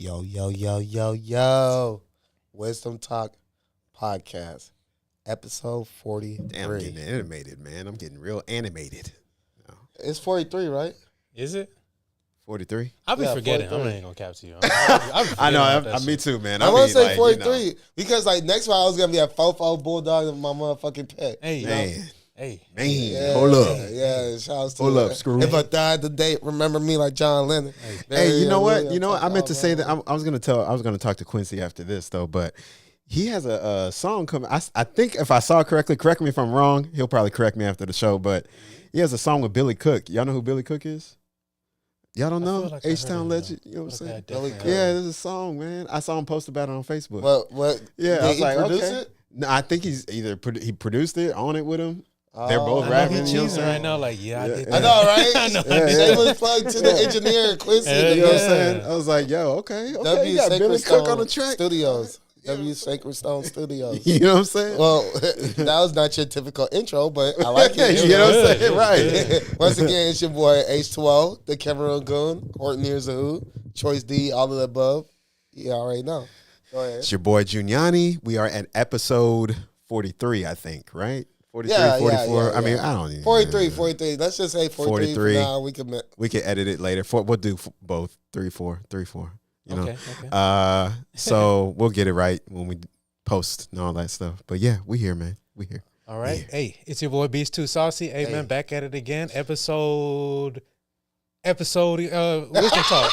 Yo, yo, yo, yo, yo. Wisdom Talk Podcast, episode 43. Damn, I'm getting animated, man. I'm getting real animated. It's 43, right? Is it? 43? I'll be forgetting. 43. I'm not even going to capture you. I know. Me too, man. I want to say 43 because, next one I was going to be a Fofo Bulldog and my motherfucking pet. Hey, man. Hey. Man, Yeah, hold up. Yeah, shouts to Hold up, Screw. If I died today, remember me like John Lennon. Hey, you know what? I meant to say that I was going to talk to Quincy after this, though, but he has a song coming. I think if I saw it correctly, correct me if I'm wrong. He'll probably correct me after the show, but he has a song with Billy Cook. Y'all know who Billy Cook is? Y'all don't know? Like H-Town legend. You know what I'm saying? Billy Cook. Yeah, there's a song, man. I saw him post about it on Facebook. What? Yeah, Did I was he like, produce okay. it? No, I think he's either he produced it, on it with him. They're Oh. both I know rapping. he You know what I'm cheesing saying? right now. Like, I did. I know, right? I know. Yeah, Shameless plug to the engineer, Quincy. Yeah, You know what I'm Yeah. saying? I was like, yo, okay. You W got Sacred Billy Stone Cook on the track. Studios. W Sacred Stone Studios. You know what I'm saying? Well, that was not your typical intro, but I like it. You know what I'm saying? Right. Once again, it's your boy H2O, the Cameroon Goon, Horton Here's a Who, Choice D, all of the above. You already know. Go ahead. It's your boy Juniani. We are at episode 43, I think, right? 43, Yeah, 44. yeah, I mean, yeah. I don't even 43. Let's just say 43 for 43. now. We can edit it later. We'll do both 3, 4. You know? Okay. So we'll get it right when we post and all that stuff. But yeah, we here, man. We here. All right. Yeah. Hey, it's your boy Beast2Saucey. Hey, man, back at it again. Episode Wisdom Talk.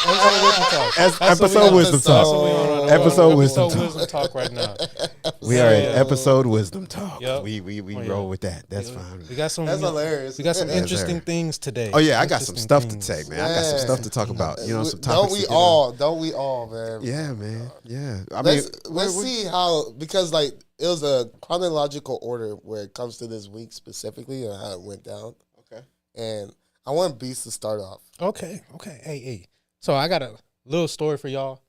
Episode Wisdom Talk. Episode Wisdom Talk. Wisdom Talk right now. We are at episode Wisdom Talk. Yep. We roll with that. That's fine. We got some. That's hilarious. We got some Yes, interesting sir. things today. Oh yeah, I got some Interesting stuff to things. say, man. I got some stuff to talk about. You know, some topics. Don't to we get all? Don't we all, man? on. Yeah, man. Yeah. I mean, Let's see how, because like it was a chronological order where it comes to this week specifically and how it went down. Okay. And I want Beast to start off. Okay. Hey. So I got a little story for y'all.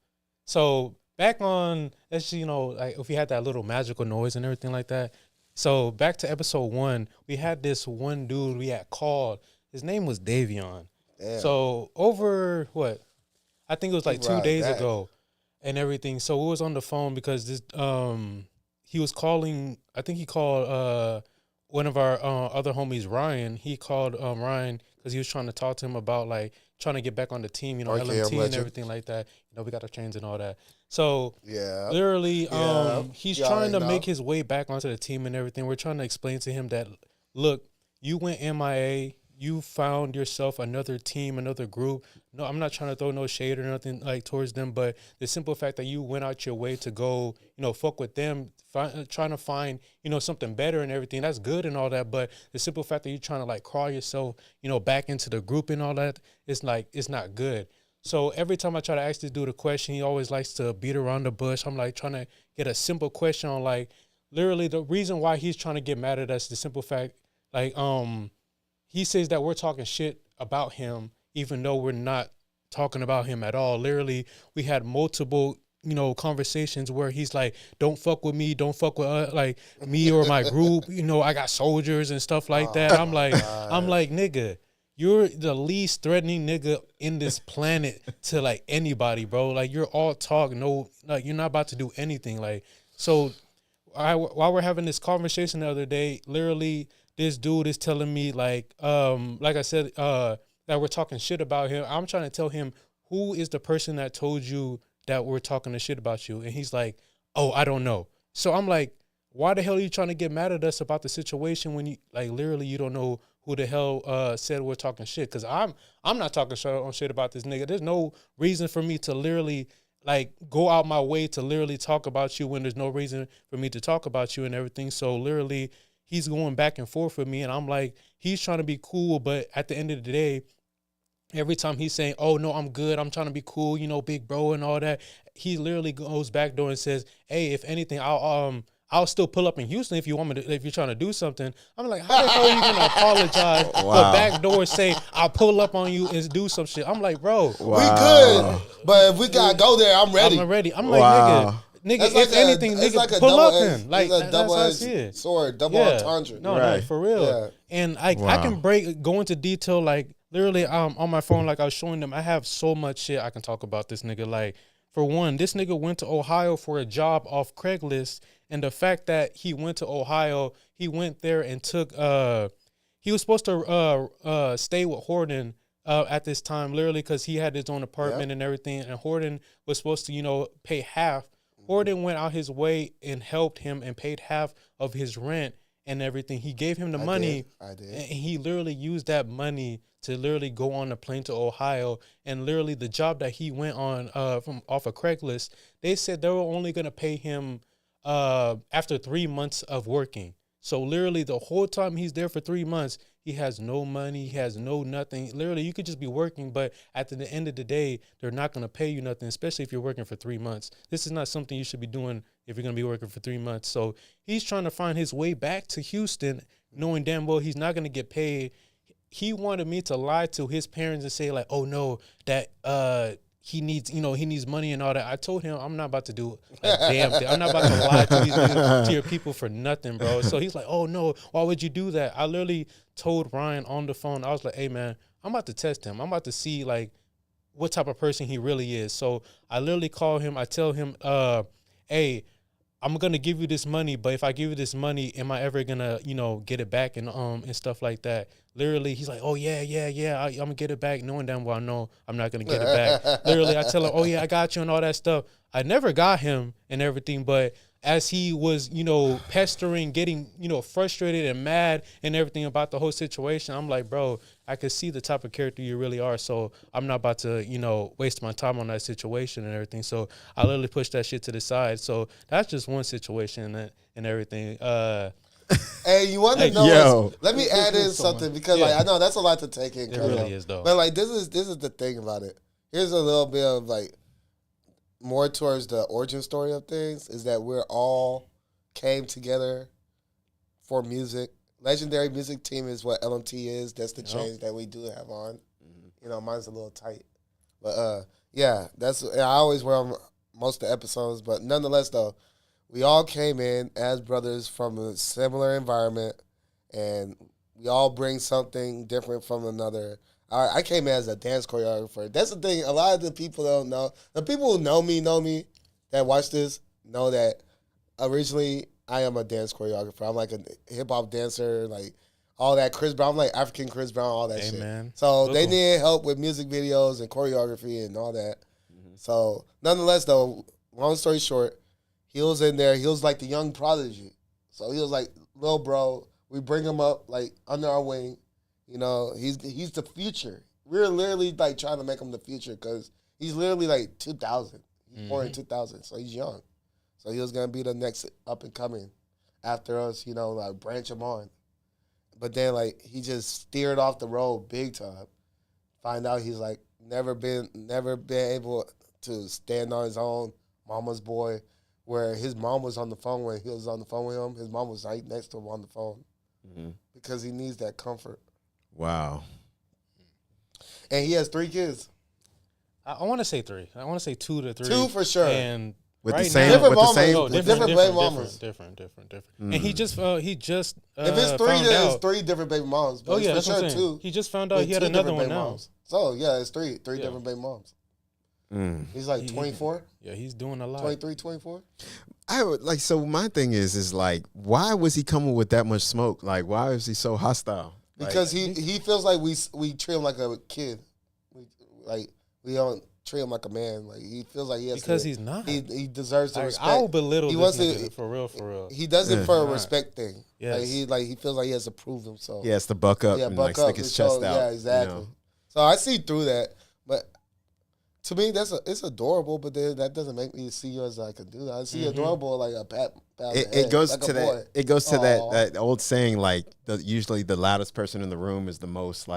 So back on, like if we had that little magical noise and everything like that. So back to episode 1, we had this one dude we had called. His name was Davion. Damn. So over what? I think it was like He 2 ride days back. ago and everything. So we was on the phone because this he was calling, I think he called one of our other homies, Ryan. He called Ryan because he was trying to talk to him about like trying to get back on the team, RKM L.M.T and legend. everything like that. We got our chains and all that. So Yeah. literally, Yeah. he's You trying to already make know. his way back onto the team and everything. We're trying to explain to him that, look, you went MIA. You found yourself another team, another group. No, I'm not trying to throw no shade or nothing like towards them, but the simple fact that you went out your way to go, fuck with them, trying to find, something better and everything, that's good and all that. But the simple fact that you're trying to like crawl yourself, back into the group and all that, it's not good. So every time I try to ask this dude a question, he always likes to beat around the bush. I'm like trying to get a simple question on like literally the reason why he's trying to get mad at us. The simple fact, like, he says that we're talking shit about him, even though we're not talking about him at all. Literally, we had multiple, conversations where he's like, don't fuck with me. Don't fuck with like me or my group. I got soldiers and stuff like that. I'm like, nigga, you're the least threatening nigga in this planet to like anybody, bro. Like you're all talk. No, like you're not about to do anything. Like, so while we're having this conversation the other day, literally, this dude is telling me like I said, that we're talking shit about him. I'm trying to tell him, who is the person that told you that we're talking the shit about you? And he's like, oh, I don't know. So I'm like, why the hell are you trying to get mad at us about the situation when you like literally you don't know who the hell said we're talking shit? Because I'm not talking shit about this nigga. There's no reason for me to literally like go out my way to literally talk about you when there's no reason for me to talk about you and everything. So literally, he's going back and forth with me, and I'm like, he's trying to be cool, but at the end of the day, every time he's saying, oh, no, I'm good, I'm trying to be cool, big bro and all that, he literally goes back door and says, hey, if anything, I'll still pull up in Houston if you want me to, if you're trying to do something. I'm like, how the hell are you going to apologize Wow. but back door say, I'll pull up on you and do some shit? I'm like, bro. We good, but if we gotta go there, I'm ready. I'm ready. I'm like, Wow. nigga, That's if like anything, it's nigga, like a pull up double-edged- then. Like, it's a that's how I see double-edged it. sword, double entendre. No, Right. for real. Yeah. And I can go into detail, like literally on my phone, like I was showing them, I have so much shit I can talk about this nigga. Like For one, this nigga went to Ohio for a job off Craigslist, and the fact that he went to Ohio, he went there and took he was supposed to stay with Horton at this time, literally, because he had his own apartment and everything, and Horton was supposed to, you know, pay half. Horton went out his way and helped him and paid half of his rent and everything. He gave him the money. I did. And he literally used that money to literally go on a plane to Ohio. And literally the job that he went on from off of Craigslist, they said they were only going to pay him after 3 months of working. So literally the whole time he's there for 3 months, he has no money, he has no nothing. Literally, you could just be working, but at the end of the day, they're not going to pay you nothing, especially if you're working for 3 months. This is not something you should be doing if you're going to be working for 3 months. So he's trying to find his way back to Houston, knowing damn well he's not going to get paid. He wanted me to lie to his parents and say like, oh no, that he needs money and all that. I told him I'm not about to do a damn thing. I'm not about to lie to your people for nothing, bro. So he's like, oh no, why would you do that? I literally told Ryan on the phone, I was like, hey man, I'm about to test him. I'm about to see like what type of person he really is. So I literally call him, I tell him, hey, I'm gonna give you this money, but if I give you this money, am I ever gonna, get it back and stuff like that? Literally, he's like, oh yeah, I'm gonna get it back, knowing damn well I know I'm not gonna get it back. Literally, I tell him, oh yeah, I got you and all that stuff. I never got him and everything, but as he was, pestering, getting, frustrated and mad and everything about the whole situation, I'm like, bro, I could see the type of character you really are, so I'm not about to, waste my time on that situation and everything. So I literally pushed that shit to the side. So that's just one situation and everything. Hey, you want to know? Yo. Let me add in something because I know that's a lot to take in. It really is though. But this is the thing about it. Here's a little bit of more towards the origin story of things is that we're all came together for music. Legendary music team is what L.M.T is. That's the change that we do have on. Mm-hmm. Mine's a little tight, but I always wear them most of the episodes. But nonetheless, though, we all came in as brothers from a similar environment, and we all bring something different from another. I came in as a dance choreographer. That's the thing. A lot of the people don't know. The people who know me that watch this know that originally I am a dance choreographer. I'm like a hip-hop dancer, like all that Chris Brown. I'm like African Chris Brown, all that shit. Man. So they needed help with music videos and choreography and all that. Mm-hmm. So nonetheless, though, long story short, he was in there. He was like the young prodigy. So he was like, little bro, we bring him up like under our wing. He's the future. We're literally like trying to make him the future because he's literally like 2000. He's born in 2000, so he's young. So he was gonna be the next up and coming after us. Like branch him on. But then he just steered off the road big time. Find out he's like never been able to stand on his own. Mama's boy, where his mom was on the phone when he was on the phone with him. His mom was right next to him on the phone because he needs that comfort. Wow. And he has 3 kids. I want to say 3. I want to say 2 to 3. 2 for sure. And with right the same, now, different baby mamas. Different. And he just if it's 3, then it's 3 different baby moms. But that's for what sure I'm saying. 2. He just found out he had another one now. Moms. So it's 3 different baby moms. He's like 24. Yeah, he's doing a lot. 23, 24. I would so my thing is why was he coming with that much smoke? Like, why is he so hostile? Because he feels like we treat him like a kid. We don't treat him like a man. Like he feels like he has because to, he's not. He deserves the respect. I'll belittle this nigga, for real. He does it for a respect thing. Yes. He feels like he has to prove himself. He has to buck up and stick his chest out. Yeah, exactly. So I see through that, but to me it's adorable. But then that doesn't make me see you as I can do that. I see adorable like a pat. It goes like to that. Boy. It goes to that old saying usually the loudest person in the room is the most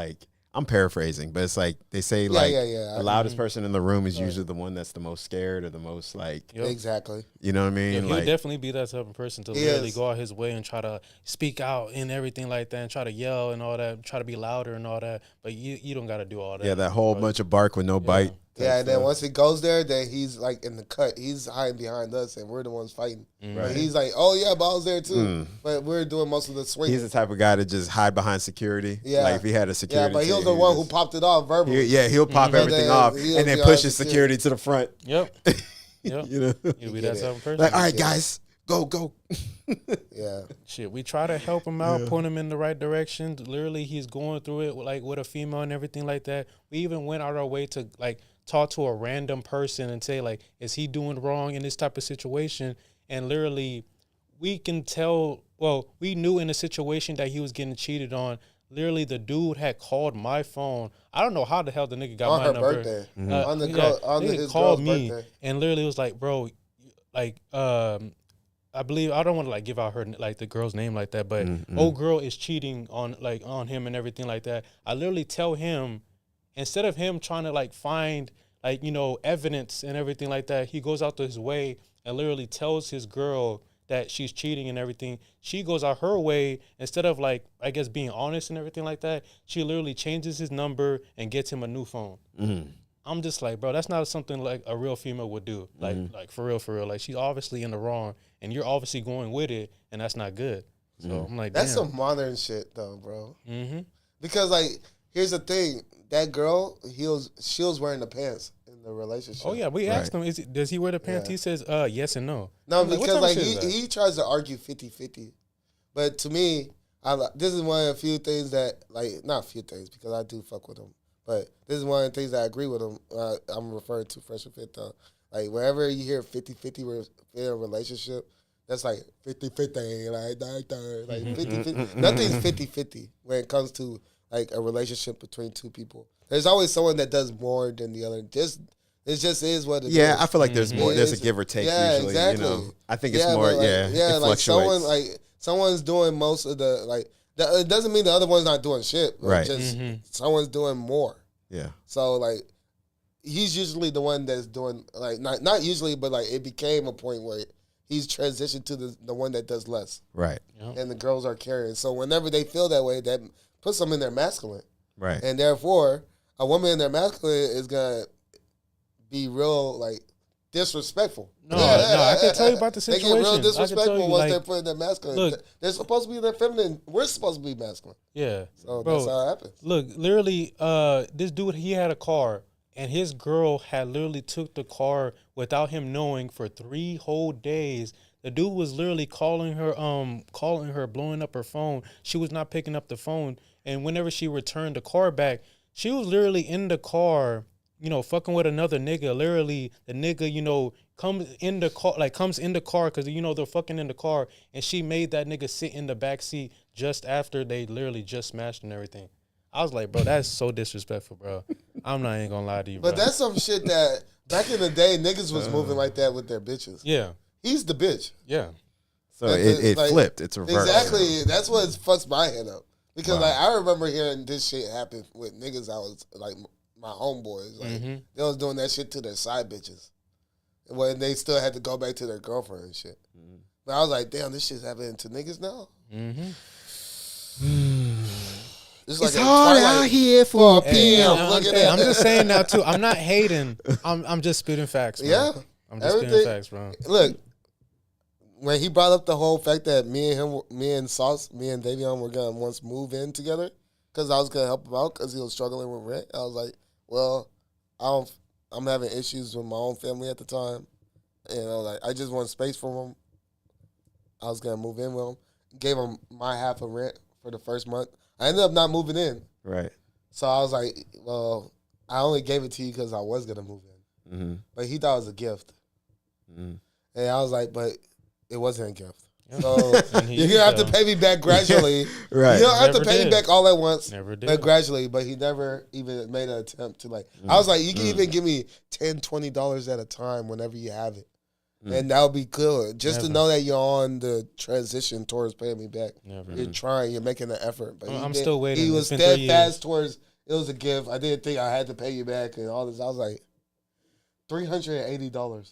I'm paraphrasing, but it's they say the loudest person in the room is usually the one that's the most scared or the most exactly. You know what I mean? Yeah, he'll definitely be that type of person to really go out his way and try to speak out and everything like that and try to yell and all that, try to be louder and all that. But you don't got to do all that. Yeah, that whole bunch of bark with no bite. Yeah, and then once it goes there, then he's like in the cut. He's hiding behind us, and we're the ones fighting. Right. But he's like, "Oh yeah, but I was there too." But we're doing most of the swinging. He's the type of guy to just hide behind security. Yeah, like if he had a security. Yeah, but he was the one who popped it off verbally. He'll pop everything off and then push his security to the front. Yep. You know, you'll be that type of person. Like, all right, guys, go. Yeah. Shit, we try to help him out, point him in the right direction. Literally, he's going through it like with a female and everything like that. We even went out our way to like talk to a random person and say like, is he doing wrong in this type of situation? And literally, we can tell. Well, we knew in a situation that he was getting cheated on. Literally, the dude had called my phone. I don't know how the hell the nigga got on my her number. Birthday. On the girl, on his called girl's me birthday. and literally was like, bro, like I believe I don't want to like give out her like the girl's name like that, but old girl is cheating on him and everything like that. I literally tell him, instead of him trying to like find like evidence and everything like that, he goes out to his way and literally tells his girl that she's cheating and everything. She goes out her way, instead of like I guess being honest and everything like that, she literally changes his number and gets him a new phone. I'm just like, bro, that's not something like a real female would do. Like for real. Like she's obviously in the wrong and you're obviously going with it, and that's not good. So I'm like, that's damn. some modern shit though, bro. Because like, here's the thing: that girl, she was wearing the pants in the relationship. Oh yeah, we asked him, does he wear the pants? Yeah. He says, yes and no. No, because like he tries to argue 50-50, but to me, this is one of the few things that like not few things because I do fuck with him, but this is one of the things that I agree with him. I'm referring to Fresh and Fit though. Like, wherever you hear 50-50 in a relationship, that's like 50-50, like 50-50. Nothing's 50-50 when it comes to, like, a relationship between two people. There's always someone that does more than the other. It just is what it is. Yeah, I feel like there's more. There's a give or take usually. Exactly. I think it's more, it like fluctuates. someone's doing most of the, like, it doesn't mean the other one's not doing shit. Right. Just someone's doing more. Yeah. So, like, he's usually the one that's doing, like, not usually, but, like, it became a point where he's transitioned to the one that does less. Right. Yep. And the girls are carrying. So whenever they feel that way, that puts them in their masculine. Right. And therefore, a woman in their masculine is going to be real, like, disrespectful. No, I can tell you about the situation. They get real disrespectful once like, they're putting their masculine. Look, they're supposed to be their feminine. We're supposed to be masculine. Yeah. So that's how it happens. Look, literally, this dude, he had a car, and his girl had literally took the car without him knowing for 3 whole days. The dude was literally calling her, blowing up her phone. She was not picking up the phone. And whenever she returned the car back, she was literally in the car, fucking with another nigga. Literally, the nigga, comes in the car because, they're fucking in the car. And she made that nigga sit in the back seat just after they literally just smashed and everything. I was like, bro, that's so disrespectful, bro. I'm not even gonna lie to you, bro. But that's some shit that back in the day, niggas was moving like that with their bitches. Yeah. He's the bitch. Yeah. So it like, flipped. It's reversed. Exactly. That's what fucks my head up. Because like I remember hearing this shit happen with niggas I was like my homeboys. Like they was doing that shit to their side bitches. When they still had to go back to their girlfriend and shit. But I was like, damn, this shit's happening to niggas now. It's hard out here for a pimp. I'm just saying now too. I'm not hating. I'm just spitting facts. Bro. Yeah, I'm just spitting facts, bro. Look, when he brought up the whole fact that me and Davion were gonna once move in together because I was gonna help him out because he was struggling with rent. I was like, well, I'm having issues with my own family at the time, and I was like, I just want space for him. I was gonna move in with him. Gave him my half of rent for the first month. I ended up not moving in. Right. So I was like, well, I only gave it to you because I was going to move in. But he thought it was a gift. And I was like, but it wasn't a gift. So you're going to have to pay me back gradually. Right. You don't have to pay me back all at once. Never did. But gradually. But he never even made an attempt to like, I was like, you can even give me $10, $20 at a time whenever you have it. And that would be good. Just to know that you're on the transition towards paying me back. You're trying. You're making an effort. But I'm still waiting. He was steadfast towards it was a gift. I didn't think I had to pay you back and all this. I was like, $380.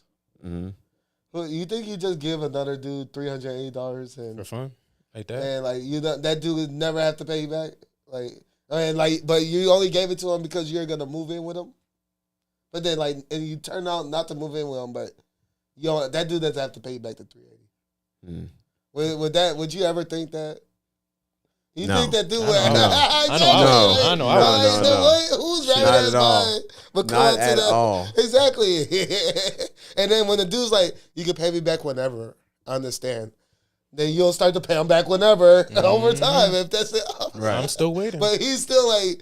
Well, you think you just give another dude $380 and for fun like that? And like that dude would never have to pay you back. But you only gave it to him because you're gonna move in with him. But then like, and you turn out not to move in with him, but that dude doesn't have to pay you back the $380. Would you ever think that? You think that dude would? I know. Who's right Not at all. But Not at all. Exactly. And then when the dude's like, you can pay me back whenever, I understand. Then you'll start to pay him back whenever over time. If that's it. Right. I'm still waiting. But he's still like,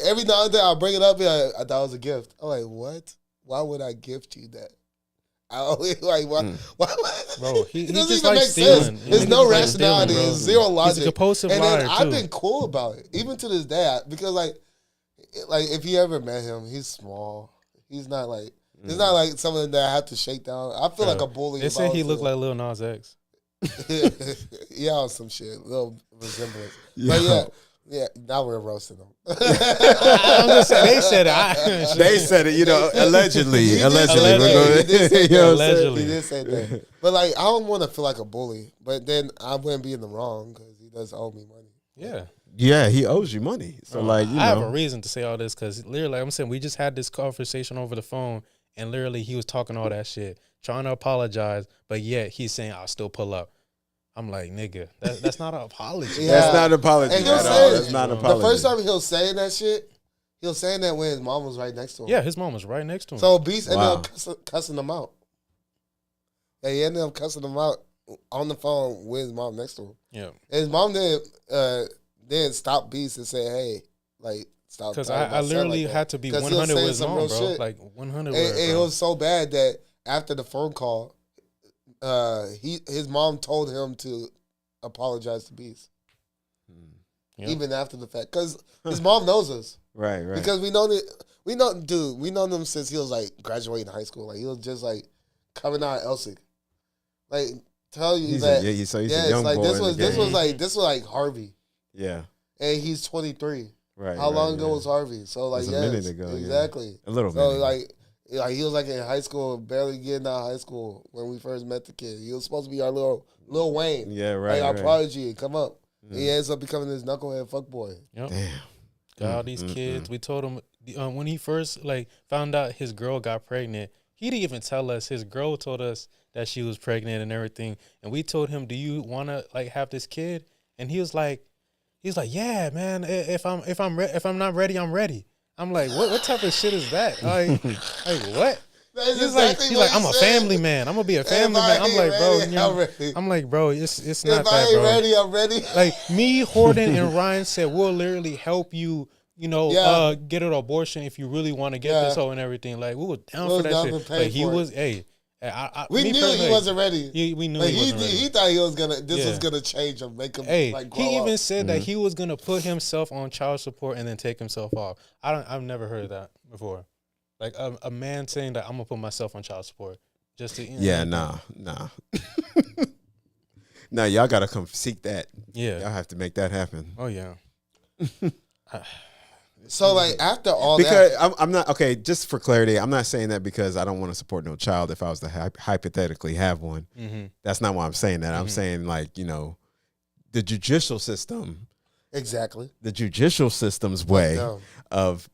every now and then I'll bring it up. Like, I thought it was a gift. I'm like, what? Why would I gift you that? I always like, why? Bro, he doesn't just even like make stealing. sense. There's no rationality. There's zero logic. He's a compulsive and liar then too. I've been cool about it, even to this day, because like if you ever met him, he's small. He's not like someone that I have to shake down. I feel like a bully. They say he looked like Lil Nas X. Yeah, on some shit, little resemblance. But yeah, now we're roasting them. I'm just saying, they said it. They said it, allegedly. He did say that. But like, I don't want to feel like a bully. But then I wouldn't be in the wrong because he does owe me money. Yeah. Yeah, he owes you money. So I have a reason to say all this because literally, like I'm saying, we just had this conversation over the phone, and literally he was talking all that shit, trying to apologize, but yet he's saying I'll still pull up. I'm like, nigga, that's not an apology. Yeah. That's not an apology at all. That's not an apology. The first time he was saying that shit, he was saying that when his mom was right next to him. Yeah, his mom was right next to him. So Beast ended up cussing him out. Yeah, he ended up cussing him out on the phone with his mom next to him. Yeah. And his mom didn't stop Beast and say, hey, like, stop. Because I literally had to be 100 with his mom, bro. Shit. Like 100 with her. And it was so bad that after the phone call, his mom told him to apologize to Beast, even after the fact, because his mom knows us, right? Because we know them since he was like graduating high school, like he was just like coming out of Elsig, like tell you he's a young boy. This was like Harvey, and he's 23. Right. How long ago was Harvey? So like, a minute ago, exactly, a little. So minute. Like he was like in high school, barely getting out of high school when we first met the kid. He was supposed to be our little Lil Wayne. Yeah, right. Like our prodigy, come up. He ends up becoming this knucklehead fuckboy. Yep. Damn. Got all these kids. We told him when he first found out his girl got pregnant, he didn't even tell us. His girl told us that she was pregnant and everything. And we told him, do you want to have this kid? And he was like, yeah, man, if I'm not ready, I'm ready. I'm like, what type of shit is that? Like what? He's like, I'm a family man. I'm gonna be a family man. I'm like, bro, I'm like, bro, it's not that, bro. If I ain't ready, I'm ready. Like me, Horton, and Ryan said, we'll literally help you, get an abortion if you really want to get this whole and everything. Like we were down for that shit. Like he was, we knew he wasn't ready. We knew he wasn't ready. He thought he was gonna. This was gonna change him, make him grow he even up. said that he was gonna put himself on child support and then take himself off. I've never heard that before. Like a man saying that I'm gonna put myself on child support just to. Nah. Nah, y'all gotta come seek that. Yeah, y'all have to make that happen. Oh yeah. So like after all because I'm not okay. Just for clarity, I'm not saying that because I don't want to support no child. If I was to hypothetically have one, that's not why I'm saying that. I'm saying the judicial system, exactly. The judicial system's way of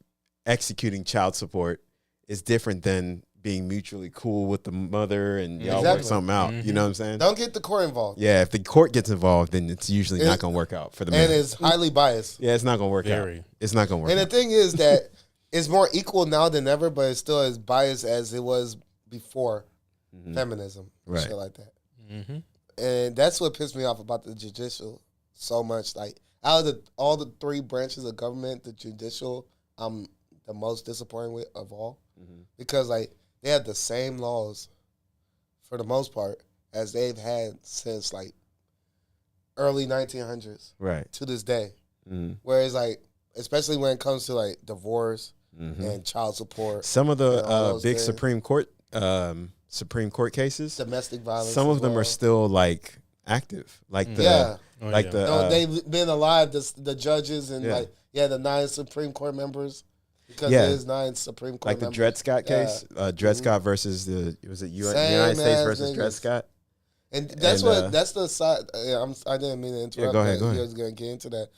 executing child support is different than being mutually cool with the mother and y'all work something out. You know what I'm saying? Don't get the court involved. Yeah, if the court gets involved, then it's usually not going to work out for the man. And it's highly biased. Yeah, it's not going to work out. It's not going to work out. And the thing is that it's more equal now than ever, but it's still as biased as it was before feminism. Right. Shit like that. And that's what pissed me off about the judicial so much. Like, out of all the three branches of government, the judicial, I'm the most disappointed with of all. Because, they have the same laws, for the most part, as they've had since, early 1900s. Right. To this day. Whereas, especially when it comes to, divorce and child support. Some of the big Supreme Court cases. Domestic violence. Some of them are still, active. They've been alive, the judges and, the 9 Supreme Court members. Because there's 9 Supreme Court members. The Dred Scott case, Dred Scott versus the United States versus Dred Scott, and that's the side. I didn't mean to interrupt. Yeah, go ahead. I was going to get into that.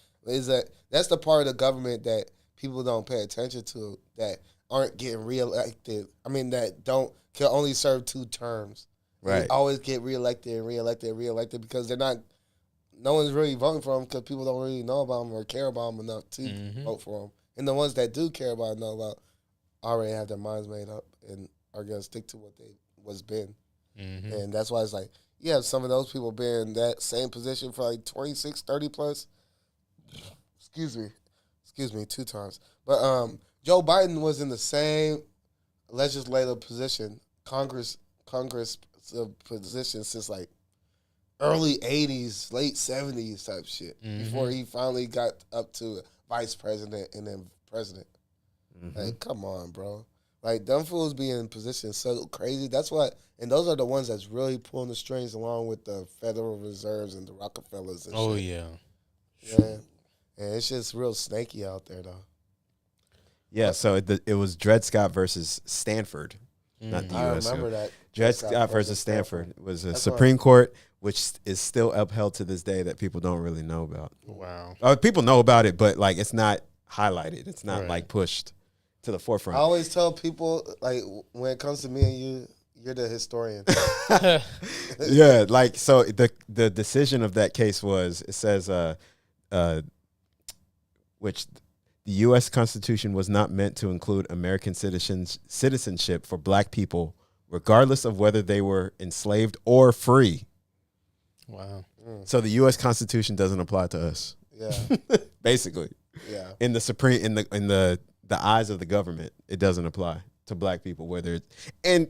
That's the part of the government that people don't pay attention to. That aren't getting reelected. I mean, that can only serve 2 terms. Right. They always get reelected because they're not. No one's really voting for them because people don't really know about them or care about them enough to vote for them. And the ones that do care about and know about already have their minds made up and are going to stick to what's been. Mm-hmm. And that's why it's like, yeah, some of those people been in that same position for like 26, 30 plus. Excuse me, 2 times. But Joe Biden was in the same legislative position, Congress position since like early 80s, late 70s type shit before he finally got up to vice president and then president. Like, come on, bro. Like, them fools be in positions so crazy. That's why, and those are the ones that's really pulling the strings along with the Federal Reserves and the Rockefellers and shit. Oh, yeah. Yeah. And it's just real snaky out there, though. Yeah, so it was Dred Scott versus Stanford, not the U.S. I remember that. Dred Scott versus Stanford. It was a Supreme Court, which is still upheld to this day that people don't really know about. Wow. People know about it, but like it's not highlighted. It's not like pushed to the forefront. I always tell people, like, when it comes to me and you, you're the historian. Yeah, like, so the decision of that case was, it says, which the U.S. Constitution was not meant to include American citizenship for black people, regardless of whether they were enslaved or free. Wow. So the U.S. Constitution doesn't apply to us. Yeah. Basically. Yeah. In the eyes of the government, it doesn't apply to black people, whether it's, and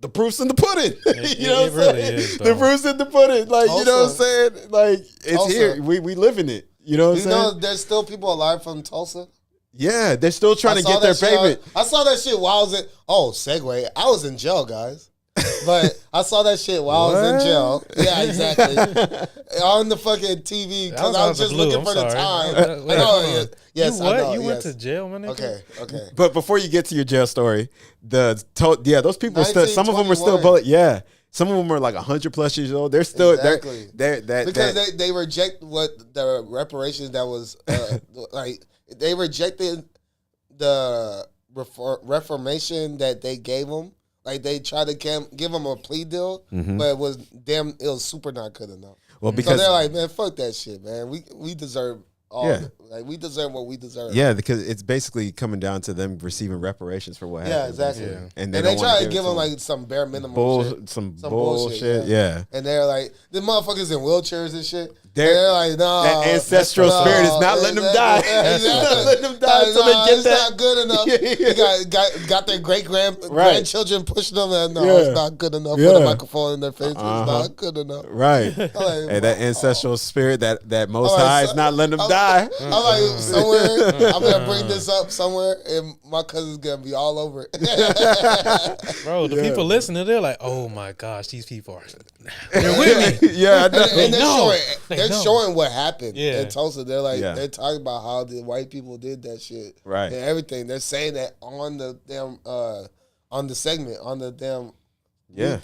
the proof's in the pudding. You know what I'm really saying? is, the proof's in the pudding. Like, Tulsa. you know what I'm saying? Like, it's Tulsa. here. We live in it. You know what I'm saying? You know there's still people alive from Tulsa? Yeah, they're still trying to get their payment. I saw that shit while I was segue. I was in jail, guys. But I saw that shit while I was in jail. Yeah, exactly. On the fucking TV because I was just looking for the time. Yes, you what? I know, you went to jail, my nigga? Okay. But before you get to your jail story, those people are still, some of them are still 1921. Some of them are like 100+ years old. They're still Exactly. because they reject what the reparations that was like. They rejected the reformation that they gave them. Like, they tried to give them a plea deal, but it was super not good enough. Well, because so they're like, man, fuck that shit, man. We deserve all. Yeah. Like, we deserve what we deserve. Yeah, because it's basically coming down to them receiving reparations for what happened. Yeah, exactly. Yeah. And they try to give them like some bare minimum shit. Some bullshit. Yeah. And they're like, the motherfuckers in wheelchairs and shit. They're like, no. That ancestral spirit is not letting them die. It's not letting them die until they get it's that. not good enough. They got their grandchildren pushing them. And it's not good enough with a microphone in their face. It's not good enough. Right. Like, hey, that ancestral spirit, that Most High is not letting them die. I'm like, somewhere, I'm going to bring this up somewhere, and my cousin's going to be all over it. Bro, the people listening, they're like, oh my gosh, these people are, they're with me. Yeah, I know. And they're showing what happened in Yeah. Tulsa. They're like, they're talking about how the white people did that shit. Right. And everything. They're saying that on the damn, on the segment, on the damn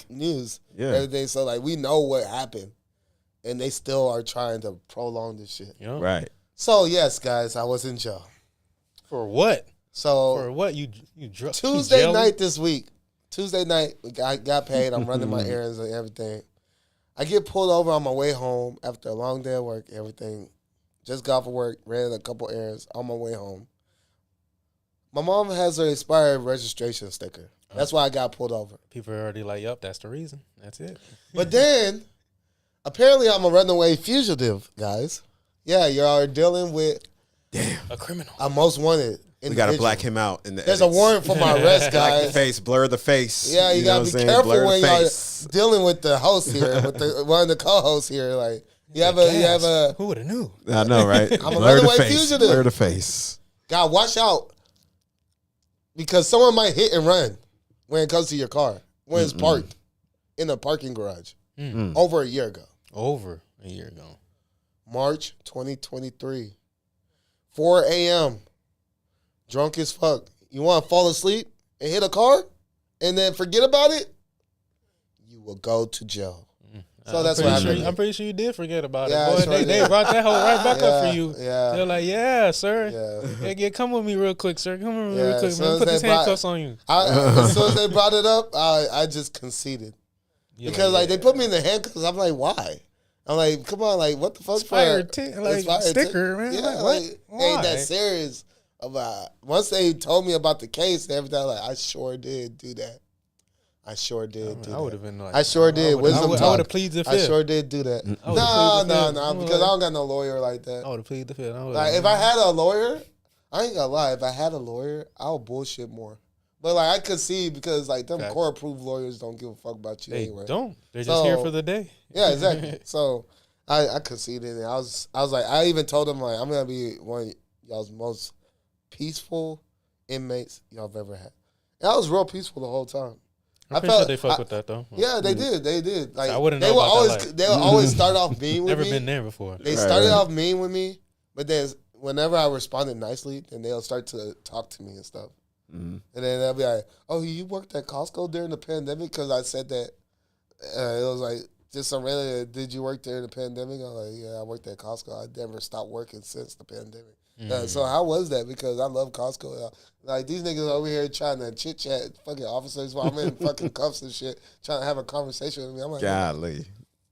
news. Yeah. Everything. So, like, we know what happened. And they still are trying to prolong this shit. Yep. Right. So, yes, guys, I was in jail. For what? So, For what? You Tuesday night this week. Tuesday night, I got paid. I'm running my errands and everything. I get pulled over on my way home after a long day of work, everything. Just got off of work, ran a couple errands on my way home. My mom has her expired registration sticker. That's why I got pulled over. People are already like, yup, that's the reason. That's it. But then, apparently I'm a runaway fugitive, guys. Yeah, you're dealing with a criminal. a most wanted. We got to black him out. There's a warrant for my arrest, Black the guys. face, blur the face. Yeah, you got to be careful when y'all dealing with the host here, with one of the co-hosts here. Like, you have a. Who would have knew? I know, right? I'm a runaway fugitive. Blur the face. God, watch out, because someone might hit and run when it comes to your car when it's parked in a parking garage. Over a year ago. Over a year ago. March 2023, 4 a.m. Drunk as fuck. You want to fall asleep and hit a car and then forget about it? You will go to jail. So that's what happened. I'm pretty sure you did forget about Yeah, it. Boy, sure they brought that hoe right back up for you. Yeah. They're like, yeah, sir. Yeah, come with me real quick, sir. Come with me real quick, man. Put these handcuffs on you. As soon as they brought it up, I just conceded. Because they put me in the handcuffs. I'm like, why? I'm like, come on, like, what the fuck? Expired sticker, man. Yeah, like ain't that serious about. Once they told me about the case and everything, I sure did do that. I sure did do that. I would have been like, I sure did. Wisdom talk. I would have pleaded the fifth. I sure did do that. No, because I don't got no lawyer like that. I would have pleaded the fifth. Like, if I had a lawyer, I ain't gonna lie. If I had a lawyer, I would bullshit more. But, like, I could see because, like, them court-approved lawyers don't give a fuck about you anyway. They don't. They're just here for the day. Yeah, exactly. So, I conceded. And I was like, I even told them, like, I'm going to be one of y'all's most peaceful inmates y'all have ever had. And I was real peaceful the whole time. I'm pretty sure they fuck with that, though. Yeah, they did. They did. Like, I wouldn't know about that. They would always start off mean with me. Never been there before. They started off mean with me, but then whenever I responded nicely, then they'll start to talk to me and stuff. Mm-hmm. And then they'll be like, "Oh, you worked at Costco during the pandemic?" Because I said that. It was like just some really. Did you work during the pandemic? I was like, "Yeah, I worked at Costco. I never stopped working since the pandemic." Mm-hmm. So how was that? Because I love Costco. Like these niggas over here trying to chit chat, fucking officers while I'm in fucking cuffs and shit, trying to have a conversation with me. I'm like, golly,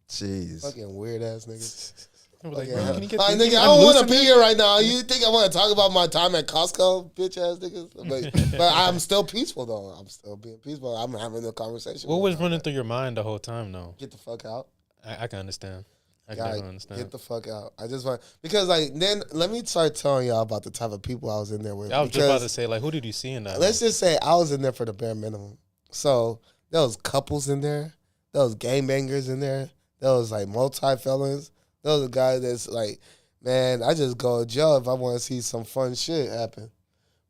jeez, fucking weird ass niggas. Like, can you get nigga, I don't want to be here right now. You think I want to talk about my time at Costco, bitch ass niggas? But I'm still peaceful though. I'm still being peaceful. I'm having a conversation. What was running through your mind the whole time though? Get the fuck out. I can understand. I can definitely understand. Get the fuck out. I just want because like then let me start telling y'all about the type of people I was in there with. I was just about to say like who did you see in that? Let's just say I was in there for the bare minimum. So there was couples in there. There was gangbangers in there. There was like multi-felons. Those are guys that's like, man, I just go to jail if I want to see some fun shit happen.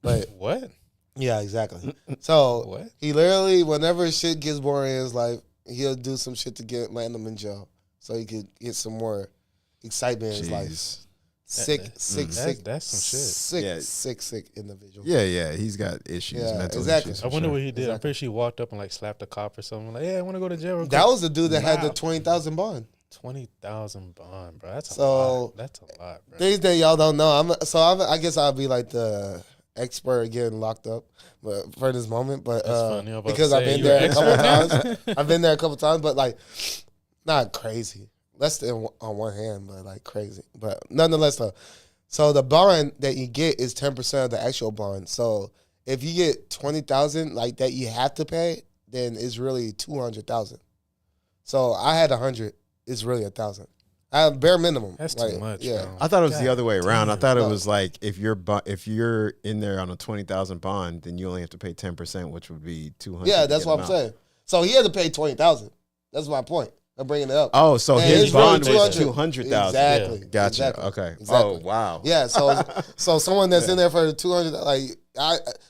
But what? Yeah, exactly. So what? He literally, whenever shit gets boring in his life, he'll do some shit to land him in jail, so he could get some more excitement in his life. That's some shit. Sick individual. Yeah, he's got issues, mental issues. I wonder what he did. I'm pretty sure he walked up and like slapped a cop or something. Like, yeah, I want to go to jail. That was the dude that had the 20,000 bond. 20,000 bond, bro. That's a lot. That's a lot, bro. Things that y'all don't know. I guess I'll be like the expert getting locked up, but for this moment. But because I've been there a couple times. I've been there a couple times, but like not crazy. Less than on one hand, but like crazy. But nonetheless, though. So the bond that you get is 10% of the actual bond. So if you get 20,000 like that, you have to pay. Then it's really 200,000. So I had 100. It's really 1,000. Bare minimum. That's too much. Yeah, bro. I thought it was the other way around. I thought it was like if you're in there on a 20,000 bond, then you only have to pay 10%, which would be 200. Yeah, that's what I'm saying. So he had to pay 20,000. That's my point. I'm bringing it up. Oh, so his bond was 200,000. Exactly. Yeah. Gotcha. Exactly. Okay. Exactly. Oh, wow. Yeah. So someone that's in there for 200, like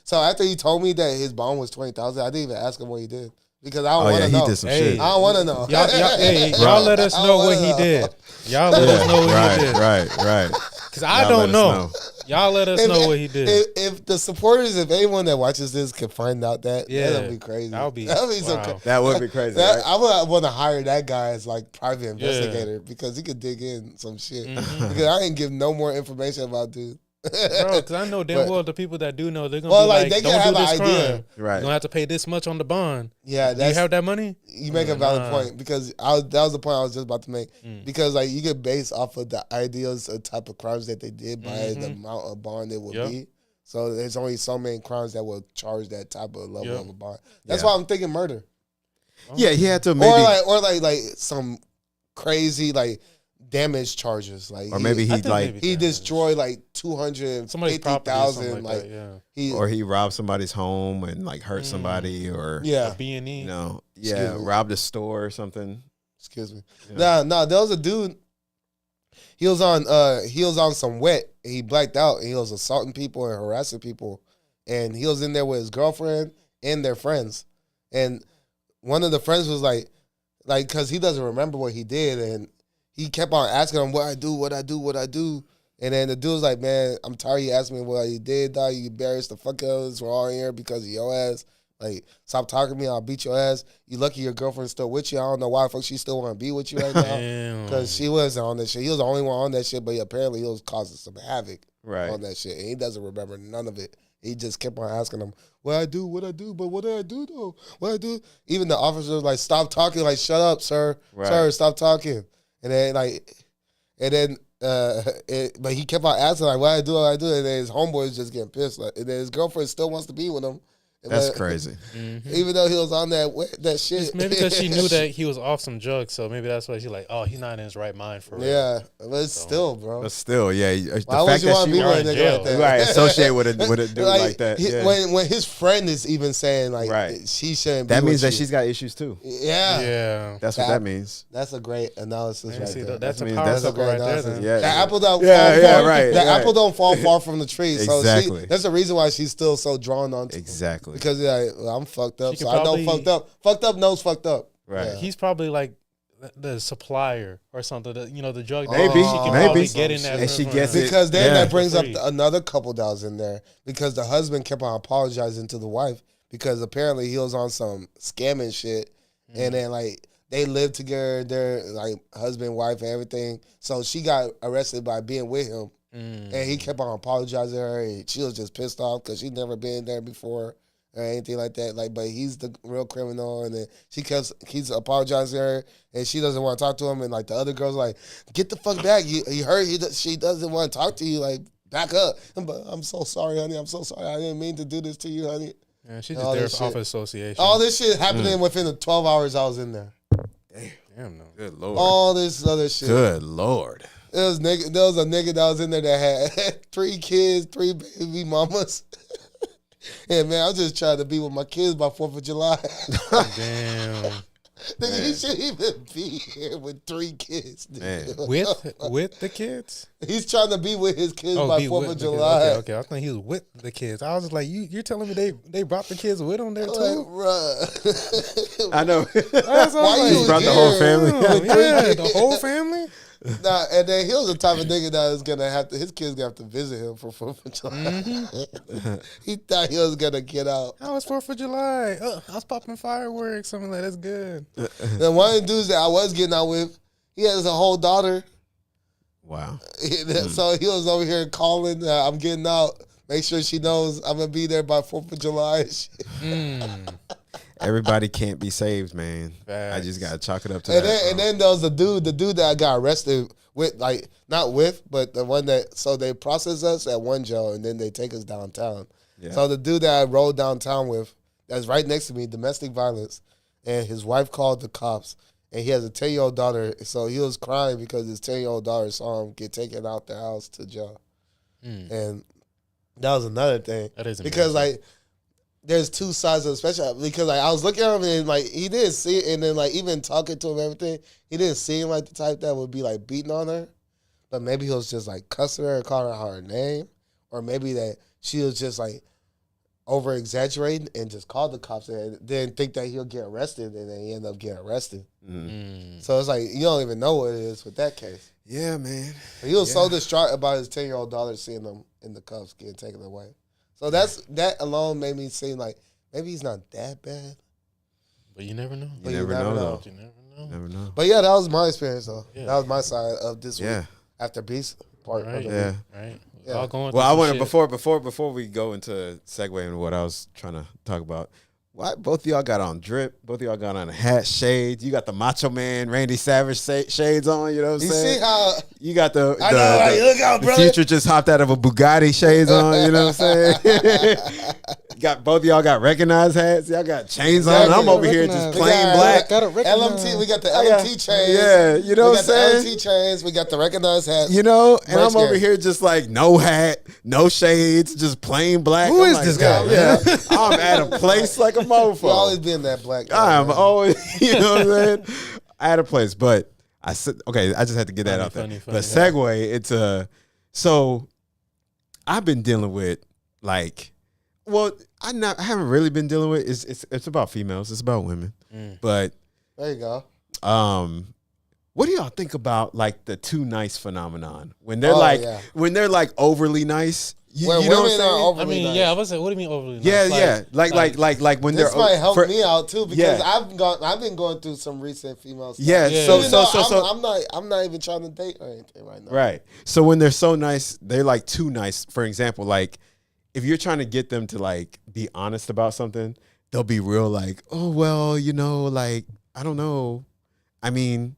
so after he told me that his bond was 20,000, I didn't even ask him what he did. Because I don't want to know. He did some shit. I don't want to know. Y'all let us know what he did. Y'all let us know what he did. Right. Because I don't know. Y'all let us know what he did. If the supporters, if anyone that watches this can find out that'll be crazy. That'd be so that would be crazy. I would want to hire that guy as like private investigator because he could dig in some shit. Mm-hmm. Because I ain't give no more information about dude. Bro, because I know damn well the people that do know they're gonna be like, they don't do this crime. Right, you're gonna have to pay this much on the bond. Yeah, do you have that money? You make a valid point because that was the point I was just about to make. Because like you get based off of the ideas of type of crimes that they did by the amount of bond it would be. So there's only so many crimes that will charge that type of level of a bond. That's why I'm thinking murder. Yeah, he had to maybe or like some crazy like damage charges, like, or maybe he destroyed like 250,000, like or he robbed somebody's home and like hurt somebody, or B&E, robbed a store or something. Excuse me. No, there was a dude. He was on some wet. And he blacked out and he was assaulting people and harassing people, and he was in there with his girlfriend and their friends, and one of the friends was like because he doesn't remember what he did, and he kept on asking him what I do. And then the dude was like, man, I'm tired of you asking me what you did, dog. You embarrassed the fuck out of us. We're all here because of your ass. Like, stop talking to me. I'll beat your ass. You lucky your girlfriend's still with you. I don't know why the fuck she still want to be with you right now. Because she wasn't on that shit. He was the only one on that shit, but apparently he was causing some havoc on that shit. And he doesn't remember none of it. He just kept on asking him, what I do, but what did I do, though? What I do? Even the officer was like, stop talking. Like, shut up, sir. Sir, stop talking. And then, but he kept on asking, like, what I do. And then his homeboy is just getting pissed. Like, and then his girlfriend still wants to be with him. That's crazy. Even though he was on that shit. It's maybe because she knew that he was off some drugs, so maybe that's why she's like, oh, he's not in his right mind for real. Yeah, but still, bro. But still, yeah. The why would you want to be with a nigga like that? Right, associate with a dude like that. Yeah. When his friend is even saying, like, she shouldn't be that means that you. she's got issues too. Yeah. That's what that means. That's a great analysis there. That's a power couple right there. Then. Yeah. The apple don't fall far. The apple don't fall far from the tree. So exactly. That's the reason why she's still so drawn on to him. Exactly. Because I'm fucked up, so I know fucked up. Fucked up knows fucked up. Right. Yeah. He's probably like the supplier or something. The drug. Maybe. She can probably get in that. And she gets it. Because then that brings up another couple that was in there. Because the husband kept on apologizing to the wife because apparently he was on some scamming shit. And then, like, they lived together, they're like husband, wife, and everything. So she got arrested by being with him. And he kept on apologizing to her. And she was just pissed off because she'd never been there before. Or anything like that, like, but he's the real criminal, and then he's apologizing to her, and she doesn't want to talk to him, and like the other girls like, get the fuck back, you heard she doesn't want to talk to you, like, back up. But I'm so sorry, honey, I'm so sorry, I didn't mean to do this to you, honey. Yeah, she's just there off association. All this shit happening within the 12 hours I was in there. Damn, no. Good Lord. All this other shit. Good Lord. There was a nigga that was in there that had 3 kids, 3 baby mamas. Yeah, man, I'm just trying to be with my kids by 4th of July. Damn. Nigga, you shouldn't even be here with 3 kids. With the kids? He's trying to be with his kids by 4th of July. Okay. I think he was with the kids. I was just like, you're telling me they brought the kids with them there too? Like, bruh. I know. Why you brought the whole family? Yeah, the whole family? Nah, and then he was the type of nigga that was gonna his kids gonna have to visit him for 4th of July. He thought he was gonna get out. How was 4th of July? I was popping fireworks. Something like that's good. Then one of the dudes that I was getting out with, he has a whole daughter. Wow. So he was over here calling, I'm getting out. Make sure she knows I'm gonna be there by 4th of July. Everybody can't be saved, man. I just gotta chalk it up to that. And then there was the dude that got arrested with, like, not with, but the one that, so they process us at one jail and then they take us downtown. Yeah. So the dude that I rode downtown with, that's right next to me, domestic violence, and his wife called the cops, and he has a 10-year-old daughter, so he was crying because his 10-year-old daughter saw him get taken out the house to jail. And that was another thing. That is amazing. Because, like, there's 2 sides of the special, because, like, I was looking at him and, like, he didn't see it, and then, like, even talking to him and everything, he didn't seem like the type that would be, like, beating on her, but maybe he was just, like, cussing her and calling her name, or maybe that she was just, like, over-exaggerating and just called the cops and didn't think that he'll get arrested, and then he ended up getting arrested. So it's like, you don't even know what it is with that case. Yeah, man. But he was so distraught about his 10-year-old daughter seeing him in the cuffs getting taken away. So that alone made me seem like maybe he's not that bad. But you never know. You never know. You never know. Never know. But yeah, that was my experience though. Yeah. That was my side of this week after Beast part. Right. Of the week. Right. Yeah. All going well, I want to before we go into segue into what I was trying to talk about. Why both of y'all got on drip? Both of y'all got on a hat, shades. You got the Macho Man, Randy Savage shades on. You know what I'm saying? You see how you got the look out, brother. Future just hopped out of a Bugatti shades on. You know what I'm saying? Got both of y'all got recognized hats. Y'all got chains on. I'm over here just plain black. L.M.T. We got the L.M.T. chains. Yeah, you know what I'm saying? We got the L.M.T. chains. We got the recognized hats. You know, and I'm over here just like no hat, no shades, just plain black. Who is this guy? Yeah, I'm at a place like a mofo. You always been that black guy. I'm always, you know what I'm saying? At a place, but I said, okay, I just had to get that out there. But segue, it's so I've been dealing with like, well, I haven't really been dealing with. It's about females. It's about women. But there you go. what do y'all think about like the too nice phenomenon when they're when they're like overly nice? You know what I'm saying? I mean, nice. I was like, what do you mean overly nice? Yeah, like when this they're might help me out too because I've been going through some recent female stuff. Yeah, so I'm not even trying to date or anything right now. Right. So when they're so nice, they're like too nice. For example, like if you're trying to get them to like be honest about something, they'll be real like, oh well, you know, like I don't know. I mean,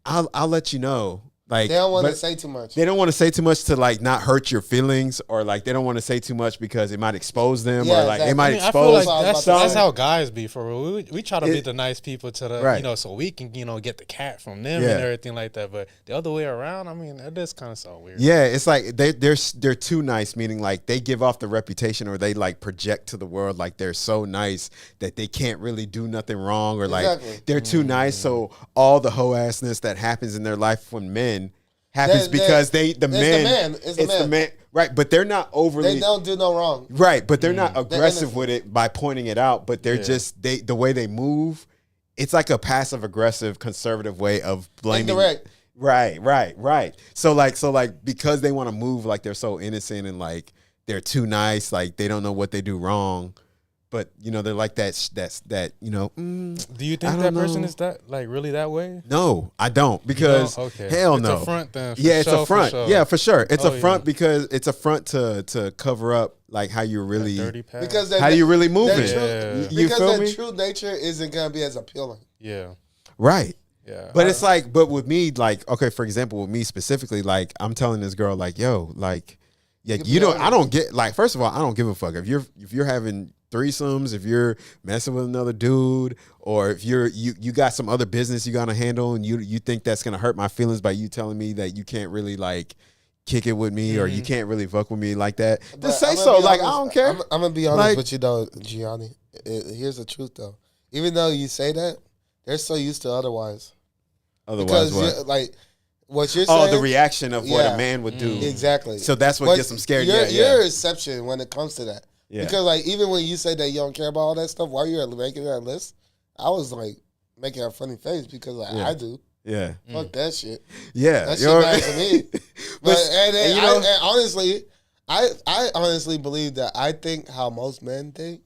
I'll let you know. Like they don't want to say too much. They don't want to say too much to like not hurt your feelings, or like they don't want to say too much because it might expose them, or like it might expose. I feel like that's how guys be for real. We try to be the nice people to the you know, so we can get the cat from them and everything like that. But the other way around, I mean, that is kind of so weird. Yeah, it's like they're too nice, meaning like they give off the reputation, or they like project to the world like they're so nice that they can't really do nothing wrong, or like they're too nice. So all the hoe assness that happens in their life when men happens because it's the man, right? But they're not overly. They don't do no wrong, right? But they're not aggressive with it by pointing it out. But they're just the way they move. It's like a passive aggressive conservative way of blaming. Indirect. Right. So like because they want to move like they're so innocent and like they're too nice, like they don't know what they do wrong. But you know they're like that you know. Do you think that person is that like really that way? No, I don't because hell no. It's a front then. It's a front. For sure. Yeah, for sure. It's a front because it's a front to cover up like how you're really because how you really moving. You because their true nature isn't gonna be as appealing. Yeah. Right. Yeah. But it's like, but with me, like, okay, for example, with me specifically, like, I'm telling this girl, like, yo, like, yeah, I don't get like. First of all, I don't give a fuck if you're having threesomes, if you're messing with another dude, or if you got some other business you gotta handle and you think that's gonna hurt my feelings by you telling me that you can't really like kick it with me or you can't really fuck with me like that, just say so. Like, I don't care. I'm gonna be honest with you though, Gianni. Here's the truth though. Even though you say that, they're so used to otherwise. Otherwise, because what? What you're saying? Oh, the reaction of what a man would do. Exactly. So that's what gets them scared. You're a exception when it comes to that. Yeah. Because like even when you say that you don't care about all that stuff, while you're making that list, I was like making a funny face because like I do. Yeah. Fuck that shit. Yeah. That shit matters to me. And honestly, I honestly believe that I think how most men think,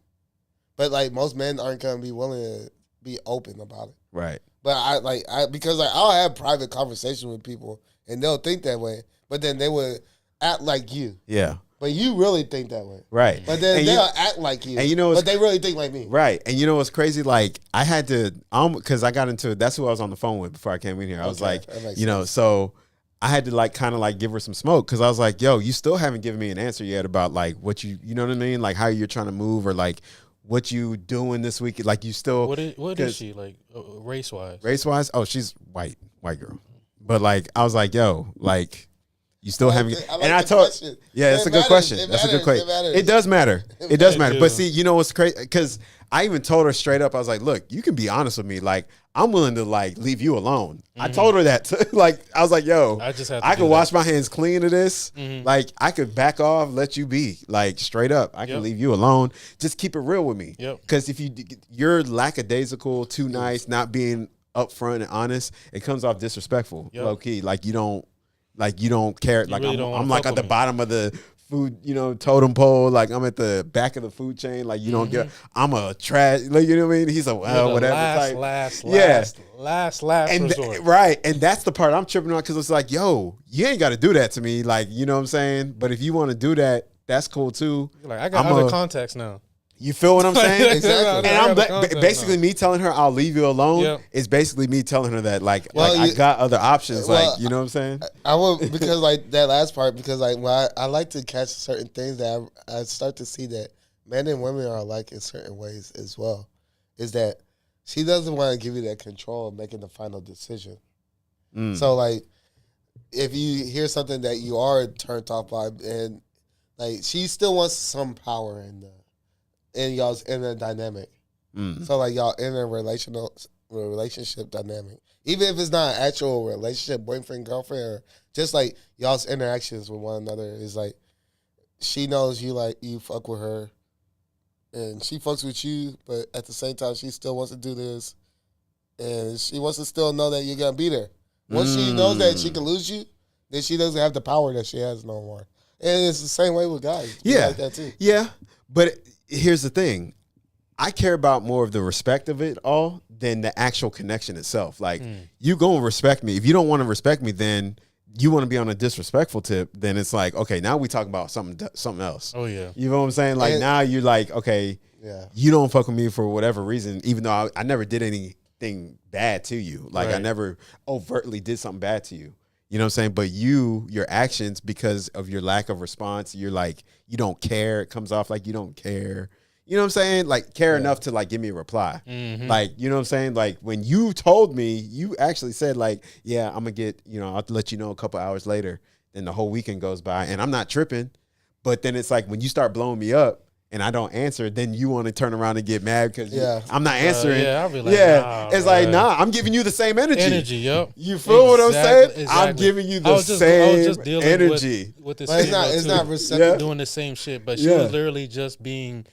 but like most men aren't gonna be willing to be open about it. Right. But because I'll have private conversations with people and they'll think that way, but then they would act like you. Yeah. But you really think that way. Right. But then they'll act like you. And but they really think like me. Right. And you know what's crazy? Like I had to, because I got into, that's who I was on the phone with before I came in here. I was like, you know, so I had to like kind of like give her some smoke because I was like, yo, you still haven't given me an answer yet about like what you know what I mean? Like how you're trying to move or like what you doing this week? Like you still what is she like race wise? Race wise? Oh, she's white girl. But like I was like, yo, like you still haven't. And I told, yeah, it's a good question. That's a good question. It does matter. It does matter. But see, you know what's crazy? Because I even told her straight up. I was like, look, you can be honest with me. Like I'm willing to like leave you alone. I told her that. Like I was like, yo, I could wash my hands clean of this. Like I could back off, let you be. Like straight up, I can leave you alone. Just keep it real with me. Because if you're lackadaisical, too nice, not being upfront and honest, it comes off disrespectful, low key. Like you don't care. Like really I'm like at the bottom of the food, you know, totem pole. Like I'm at the back of the food chain. Like you don't get. I'm a trash. Like you know what I mean? He's a whatever. Last and resort. Right, and that's the part I'm tripping on because it's like, yo, you ain't got to do that to me. Like you know what I'm saying? But if you want to do that, that's cool too. Like I got other contacts now. You feel what I'm saying? Exactly. And I'm basically me telling her I'll leave you alone is basically me telling her that like I got other options. Like you know what I'm saying? I will because like that last part because like when I like to catch certain things that I start to see that men and women are alike in certain ways as well. Is that she doesn't want to give you that control of making the final decision. So like if you hear something that you are turned off by and like she still wants some power in y'all's inner dynamic. So like y'all inner relationship dynamic. Even if it's not an actual relationship, boyfriend, girlfriend, or just like y'all's interactions with one another is like she knows you fuck with her and she fucks with you, but at the same time she still wants to do this and she wants to still know that you're gonna be there. Once she knows that she can lose you, then she doesn't have the power that she has no more. And it's the same way with guys. Yeah, like that too. Yeah, but here's the thing: I care about more of the respect of it all than the actual connection itself. Like, you gonna respect me. If you don't want to respect me, then you want to be on a disrespectful tip. Then it's like, okay, now we talk about something else. Oh yeah, you know what I'm saying? Like, now you're like, okay, you don't fuck with me for whatever reason, even though I never did anything bad to you. Like, I never overtly did something bad to you. You know what I'm saying? But your actions, because of your lack of response, you're like, you don't care. It comes off like you don't care. You know what I'm saying? Like, care enough to like give me a reply. Like, you know what I'm saying? Like, when you told me, you actually said like, yeah, I'm gonna get, I'll let you know a couple hours later. Then the whole weekend goes by and I'm not tripping. But then it's like, when you start blowing me up and I don't answer, then you want to turn around and get mad because I'm not answering. I'll be like, nah, it's like, nah, I'm giving you the same energy. Yep. You feel what I'm saying? Exactly. I'm giving you the same energy. With this, but it's not receptive. Doing the same shit. But she was literally just being.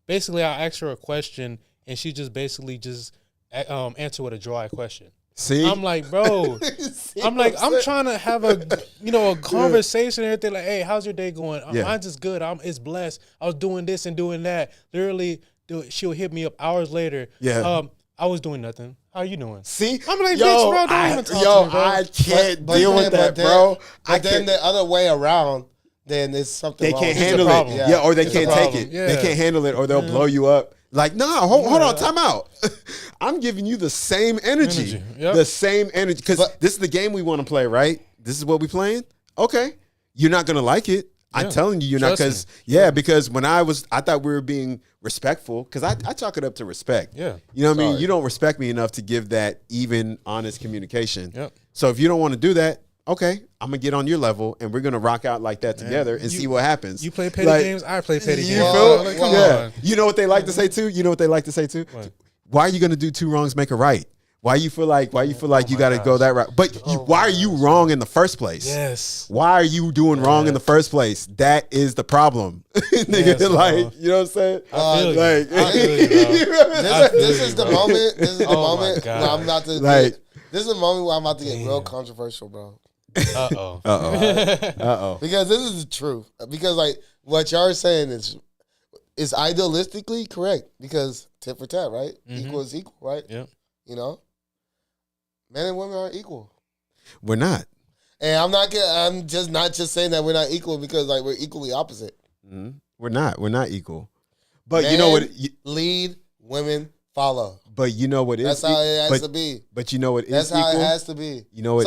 Basically, I asked her a question, and she just basically answered with a dry question. See, I'm like, bro, I'm trying to have a conversation and everything. Like, hey, how's your day going? Mine's just good. It's blessed. I was doing this and doing that. Literally, she'll hit me up hours later. Yeah. I was doing nothing. How you doing? See, I'm like, bitch, bro, don't even talk to me, bro. I can't deal with that, bro. But then the other way around. Then it's something they wrong. can't handle it. Yeah, or they can't take it. Yeah. They can't handle it, or they'll blow you up. Like, nah, hold on, time out. I'm giving you the same energy. The same energy. Because this is the game we want to play, right? This is what we playing? Okay. You're not going to like it. I'm telling you, you're not. Because when I thought we were being respectful, because I chalk it up to respect. Yeah. You know what I mean? You don't respect me enough to give that even, honest communication. Yep. So if you don't want to do that, okay, I'm going to get on your level, and we're going to rock out like that together and see what happens. You play petty games, I play petty games. You feel? Like, come on. You know what they like to say, too? What? Why are you going to do two wrongs make a right? Why you feel like you got to go that route? But why are you wrong in the first place? Yes. Why are you doing wrong in the first place? That is the problem. Nigga, you know what I'm saying? I feel you, bro. This is the moment. This is the moment where I'm about to this is the moment where I'm about to get real controversial, bro. Uh-oh. Because this is the truth. Because like what y'all are saying is idealistically correct. Because tit for tat, right? Equal is equal, right? Yeah. You know? Men and women are equal. We're not. And I'm just not just saying that we're not equal because like we're equally opposite. Mm-hmm. We're not equal. But Men you know what? Lead, women follow. But you know what That's how it has to be. But you know what That's is how equal? it has to be. You know what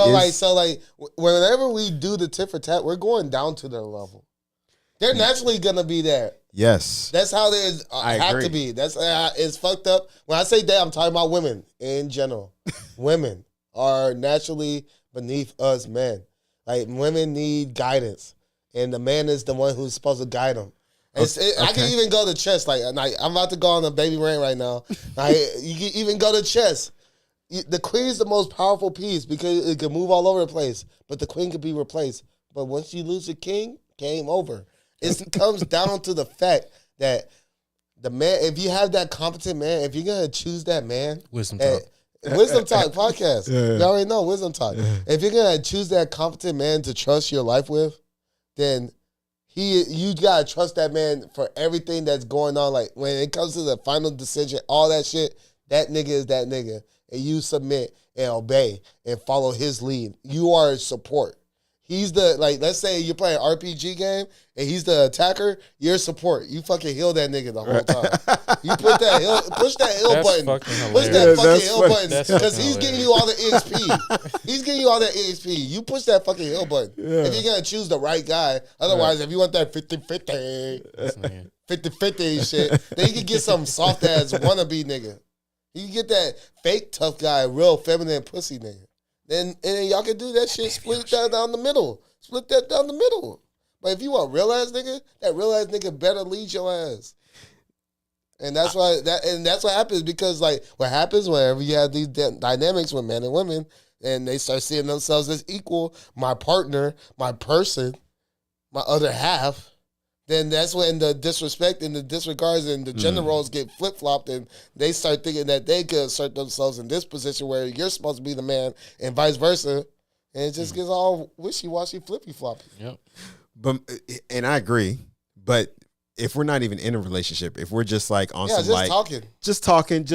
whenever we do the tit for tat, we're going down to their level. They're naturally gonna be there. Yes. That's how they have to be. That's it's fucked up. When I say that, I'm talking about women in general. Women are naturally beneath us men. Like women need guidance, and the man is the one who's supposed to guide them. I can even go to chess. Like I'm about to go on a baby rant right now. You can even go to chess. The queen is the most powerful piece because it can move all over the place, but the queen can be replaced. But once you lose your king, game over. It comes down to the fact that the man, if you have that competent man, if you're going to choose that man. Wisdom Talk podcast. You already know Wisdom Talk. If you're going to choose that competent man to trust your life with, then you got to trust that man for everything that's going on. Like when it comes to the final decision, all that shit, that nigga is that nigga. And you submit and obey and follow his lead. You are support. He's the, like, let's say you're playing an RPG game and he's the attacker, you're support. You fucking heal that nigga the whole time. You push that heal button. Push that fucking heal button. Because he's giving you all the EXP. He's giving you all that EXP. You push that fucking heal button. Yeah. If you're going to choose the right guy. Otherwise, if you want that 50-50, 50-50 shit, then you can get some soft ass wannabe nigga. You can get that fake tough guy, real feminine pussy nigga. And y'all can do that shit, split that down the middle. Split that down the middle. But if you want real ass nigga, that real ass nigga better lead your ass. And that's why that's what happens, because like what happens whenever you have these dynamics with men and women and they start seeing themselves as equal, my partner, my person, my other half, then that's when the disrespect and the disregards and the gender roles get flip-flopped, and they start thinking that they could assert themselves in this position where you're supposed to be the man and vice versa, and it just gets all wishy-washy, flippy-floppy. Yep. But and I agree, but if we're not even in a relationship, if we're just like on some like just talking,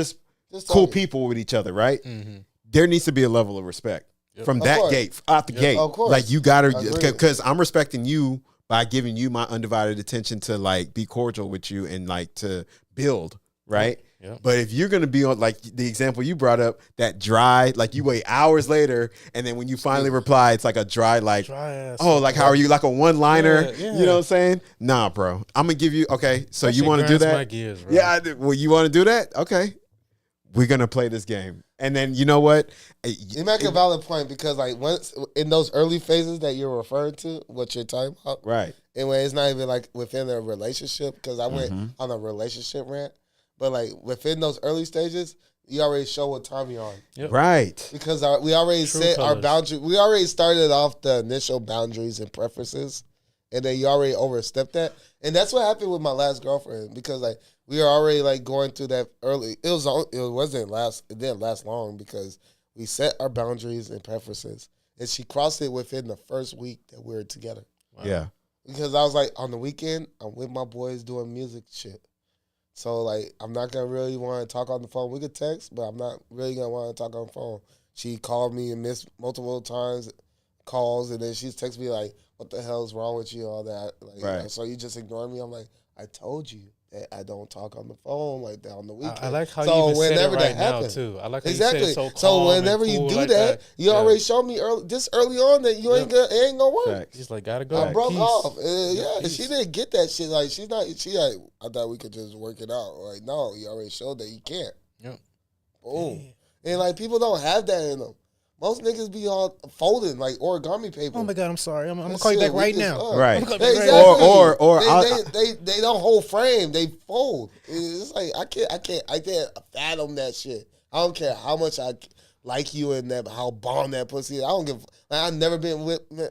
cool people with each other, right? Mm-hmm. There needs to be a level of respect from that gate, out the gate. Of course. Like you gotta, because I'm respecting you by giving you my undivided attention to like be cordial with you and like to build, right? Yeah. But if you're gonna be on like the example you brought up, that dry, like you wait hours later, and then when you finally reply, it's like a dry ass. Oh, like how are you? Like a one-liner. Yeah. You know what I'm saying? Nah, bro. I'm gonna give you. Okay, so that you want to do that? My gears, bro. Yeah. Well, you want to do that? Okay. We're gonna play this game, and then you know what? You make a valid point because like once in those early phases that you're referring to, what you're talking about, right? And when it's not even like within a relationship, because I went on a relationship rant, but like within those early stages, you already show what time you're on, right? Because we already set our boundary. We already started off the initial boundaries and preferences, and then you already overstepped that, and that's what happened with my last girlfriend because like. We were already like going through that early. It didn't last long because we set our boundaries and preferences, and she crossed it within the first week that we were together. Wow. Yeah, because I was like on the weekend I'm with my boys doing music shit, so like I'm not gonna really want to talk on the phone. We could text, but I'm not really gonna want to talk on the phone. She called me and missed multiple times calls, and then she's texted me like, "What the hell's wrong with you?" All that. Like, right. So you just ignore me? I'm like, I told you. I don't talk on the phone like that on the weekend. I like how you even said it right now too. I like how you said it so calm so whenever and cool you do like that, you already showed me early on that you ain't gonna work. Facts. He's like, gotta go. I broke off. She didn't get that shit. Like she like, I thought we could just work it out. Like no, you already showed that you can't. Yep. Boom. And like people don't have that in them. Most niggas be all folding like origami paper. Oh my god, I'm sorry. I'm gonna call you back right now. Right. Exactly. Or they don't hold frame. They fold. It's like I can't fathom that shit. I don't care how much I like you and that how bomb that pussy is. I don't give. Like, I've never been with. Man,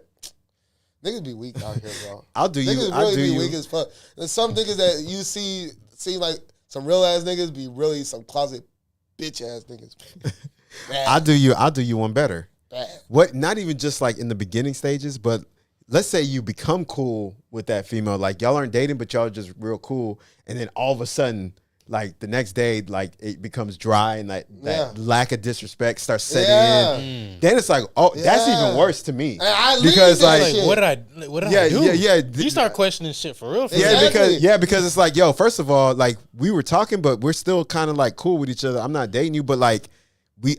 niggas be weak out here, bro. I'll do you. Niggas really be weak as fuck. There's some niggas that you see like some real ass niggas be really some closet bitch ass niggas. I'll do you one better. What? Not even just like in the beginning stages, but let's say you become cool with that female. Like y'all aren't dating, but y'all are just real cool, and then all of a sudden, like the next day, like it becomes dry and like that lack of disrespect starts setting in. Then it's like, oh, that's even worse to me because like, what did I do? Yeah. You start questioning shit for real. Because it's like, yo, first of all, like we were talking, but we're still kind of like cool with each other. I'm not dating you, but like.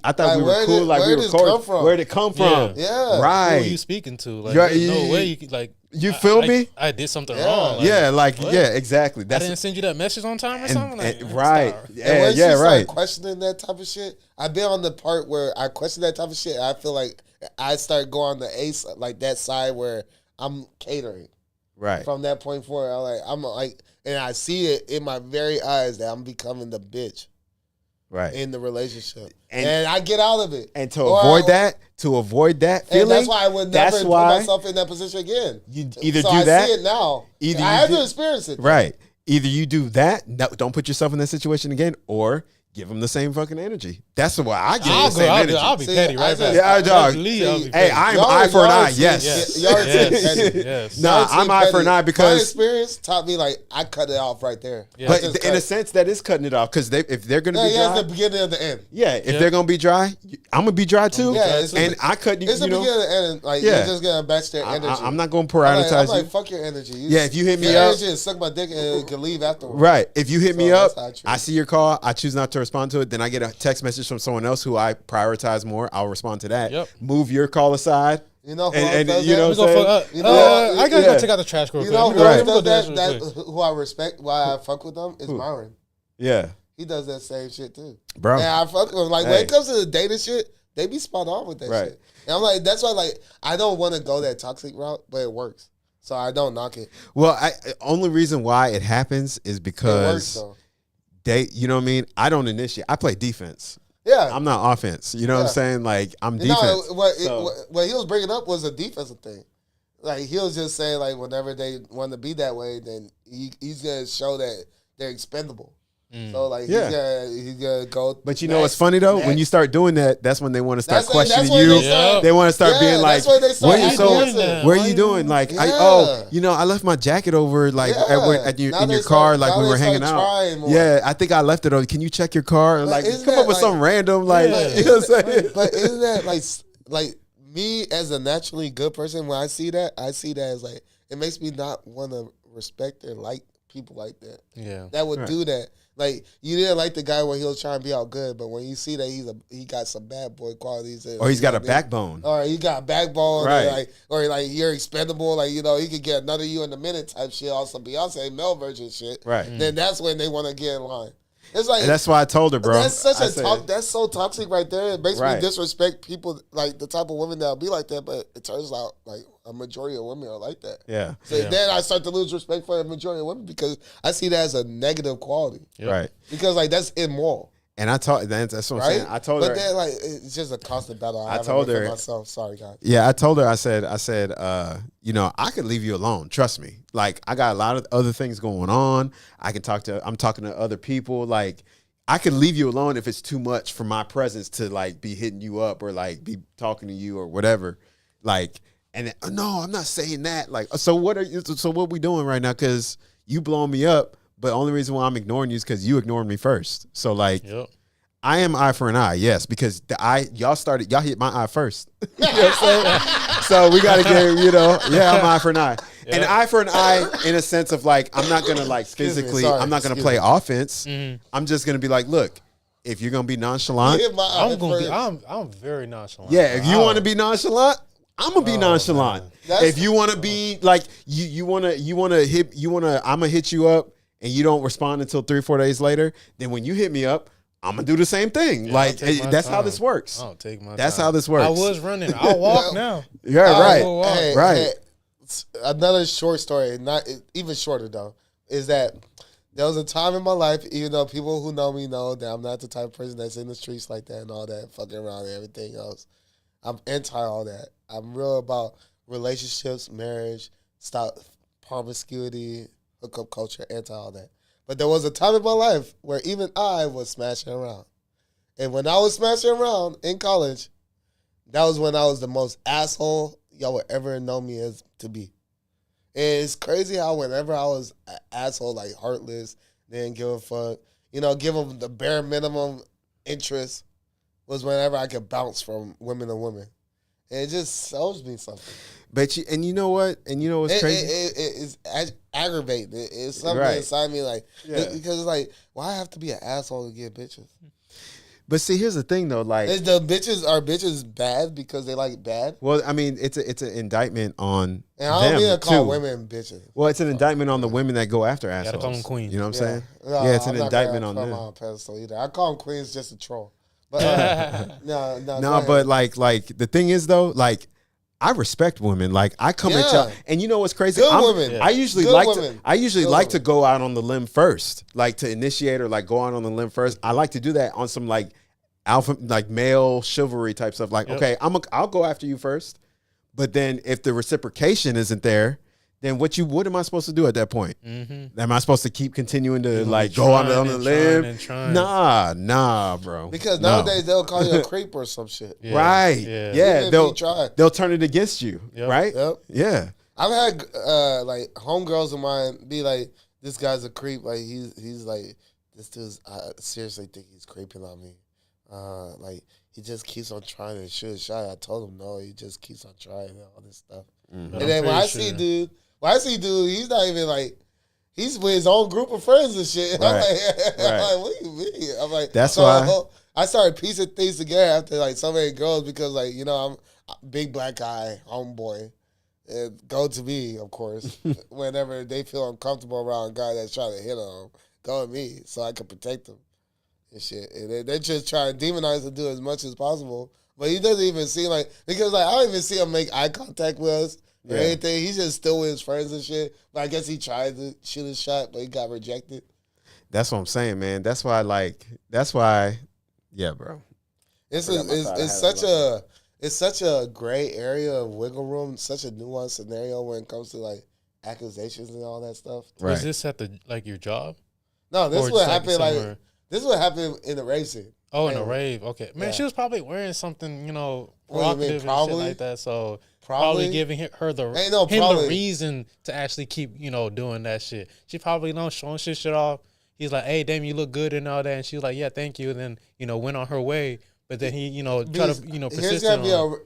I thought we were cool. Like we were cool. Where'd it come from? Yeah. Right. Who are you speaking to? Like, no way you could, like. You feel me? I did something wrong. Like, exactly. I didn't send you that message on time or something? Right. And when you start questioning that type of shit, I've been on the part where I question that type of shit. I feel like I start going on the ace, like that side where I'm catering. Right. From that point forward, I'm like, and I see it in my very eyes that I'm becoming the bitch. Right. In the relationship. And I get out of it. And to avoid that feeling. And that's why I would never put myself in that position again. You either do that. I see it now. I have to experience it. Right. Either you do that, don't put yourself in that situation again, or give them the same fucking energy. That's why I give them the same energy. I'll be petty right now. Yeah, dog. Hey, I'm eye for an eye. Yes. Nah, I'm eye for an eye because my experience taught me like I cut it off right there. Yeah. But in a sense, that is cutting it off because if they're gonna be dry, it's the beginning of the end. Yeah, if they're gonna be dry, I'm gonna be dry too. Yeah, and I cut you. It's the beginning of the end. Like you're just gonna match their energy. I'm not gonna prioritize you. I'm like, fuck your energy. If you hit me up, your energy and suck my dick and can leave afterwards. Right. If you hit me up, I see your call. I choose not to respond to it. Then I get a text message from someone else who I prioritize more. I'll respond to that. Yep. Move your call aside. You know who and you know what I'm saying? I gotta go take out the trash real quick. You know who does that who I respect, why I fuck with them, is Myron. Yeah. He does that same shit too. Bro. And I fuck with him. Like when it comes to the dating shit, they be spot on with that shit. And I'm like, that's why like I don't want to go that toxic route, but it works. So I don't knock it. Well, only reason why it happens is because you know what I mean? I don't initiate. I play defense. Yeah. I'm not offense. You know what I'm saying? Like, I'm defense. What he was bringing up was a defensive thing. like he'll just say like whenever they want to be that way, then he's gonna show that they're expendable. So like he's gonna go. But you know what's funny though? When you start doing that, that's when they want to start questioning you. They want to start being like, "What are you doing?" Like, I left my jacket over like in your car, like we were hanging out. Yeah, I think I left it over. Can you check your car? And like come up with something random, like you know what I'm saying? But isn't that like me as a naturally good person? When I see that as like it makes me not want to respect or like people like that. Yeah, that would do that. Like you didn't like the guy when he was trying to be out good, but when you see that he got some bad boy qualities, or he's got a backbone, or he got a backbone, right? Or like you're expendable, like he could get another you in a minute type shit, on some Beyonce male version shit, right? Then that's when they want to get in line. It's like, and that's why I told her, bro. That's that's so toxic right there. It makes me disrespect people, like the type of women that'll be like that. But it turns out like a majority of women are like that. Yeah. So then I start to lose respect for the majority of women because I see that as a negative quality. Yep. Right. Because like that's immoral. And I told that's what I'm saying. I told her, but then like it's just a constant battle. I told her myself. Sorry, guys. Yeah, I told her. I said, I could leave you alone. Trust me. Like I got a lot of other things going on. I'm talking to other people. Like I could leave you alone if it's too much for my presence to like be hitting you up or like be talking to you or whatever. Like, and no, I'm not saying that. Like, so what we doing right now? Because you blowing me up. But the only reason why I'm ignoring you is because you ignored me first. So like, I am eye for an eye, yes, because y'all hit my eye first. You know what I'm saying? So we got to get, I'm eye for an eye. Yep. And eye for an eye in a sense of like, I'm not going to like physically, I'm not going to play offense. Mm-hmm. I'm just going to be like, look, if you're going to be nonchalant. I'm very nonchalant. Yeah, if you want to be nonchalant, I'm gonna be nonchalant. If you want to be like, I'm gonna hit you up and you don't respond until 3-4 days later, then when you hit me up, I'm gonna do the same thing. Like that's how this works. I'll take my That's how this works. I was running. I'll walk now. Yeah, right. Right. Hey, another short story, not even shorter though, is that there was a time in my life, even though people who know me know that I'm not the type of person that's in the streets like that and all that, fucking around and everything else. I'm anti all that. I'm real about relationships, marriage, stop promiscuity, hookup culture, anti all that. But there was a time in my life where even I was smashing around. And when I was smashing around in college, that was when I was the most asshole y'all would ever know me as to be. And it's crazy how whenever I was an asshole, like heartless, didn't give a fuck, give them the bare minimum interest, was whenever I could bounce from women to women. And it just shows me something. But you know what? And you know what's crazy? It's aggravating. It's something inside me because it's like, why I have to be an asshole to get bitches? But see, here's the thing though, like are bitches bad because they like bad? Well, I mean, it's an indictment on and I don't mean to call women bitches. Well, it's an indictment on the women that go after assholes. You gotta call them queens. You know what I'm saying? No, it's an indictment on them. On pedestal either. I call them queens just a troll. But no, but like the thing is though, like I respect women. Like I come at y'all, and you know what's crazy? Women. I usually like to go out on the limb first, like to initiate or like go out on the limb first. I like to do that on some like alpha, like male chivalry type stuff. Like, okay, I'll go after you first, but then if the reciprocation isn't there, then what am I supposed to do at that point? Mm-hmm. Am I supposed to keep continuing to go out on the limb? Nah, bro. Because nowadays they'll call you a creep or some shit. Yeah. Right. Yeah. They'll turn it against you. Yep. Right. Yep. Yeah. I've had like homegirls of mine be like, this guy's a creep. Like he's like, this dude's, I seriously think he's creeping on me. Like he just keeps on trying to shoot a shot. I told him no, he just keeps on trying and all this stuff. Mm-hmm. And then when I see dude, he's not even like, he's with his own group of friends and shit. Right. I'm like, what do you mean? I'm like, that's why I started piecing things together after like so many girls because like, I'm a big black guy, homeboy. And go to me, of course, whenever they feel uncomfortable around a guy that's trying to hit on them. Go to me so I can protect them and shit. And they're just trying to demonize and do as much as possible. But he doesn't even seem like, because like I don't even see him make eye contact with us. Or anything. He's just still with his friends and shit. But I guess he tried to shoot a shot, but he got rejected. That's what I'm saying, man. That's why, yeah, bro. It's it's such a gray area of wiggle room, such a nuanced scenario when it comes to like accusations and all that stuff. Right. Was this at the your job? No, this Or what just, happened. Like somewhere? this is what happened in the rave scene. Oh, in a Anyway. rave. Okay, man, Yeah. she was probably wearing something, What do you mean, provocative and probably? shit like that. So Probably? probably giving her the Ain't no him probably. the reason to actually keep doing that shit. She probably showing shit off. He's like, "Hey, damn, you look good and all that," and she's like, "Yeah, thank you." And then went on her way. But then he tried to Here's persist gonna be on.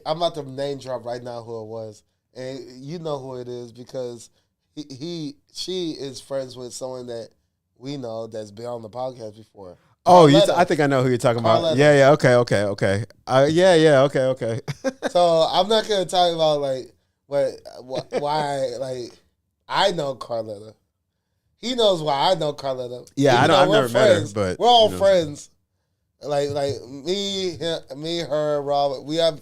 I'm about to name drop right now who it was, and you know who it is because she is friends with someone that we know that's been on the podcast before. Oh, Carletta. I think I know who you're talking about. Carletta. Yeah, okay. Okay. Okay. So I'm not gonna talk about like why like I know Carletta. He knows why I know Carletta. Yeah, Even though I've we're never met her, friends, but, we're all you know. friends. Like me, her, Rob. We have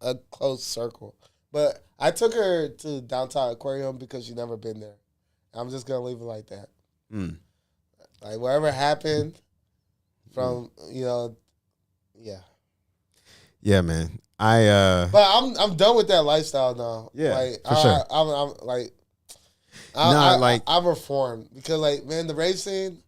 a close circle. But I took her to downtown aquarium because she never been there. I'm just gonna leave it like that. Mm. Like whatever happened from yeah. Yeah, man. But I'm done with that lifestyle now. Yeah, like for sure. I'm like, I'm reformed because like man, the rave scene.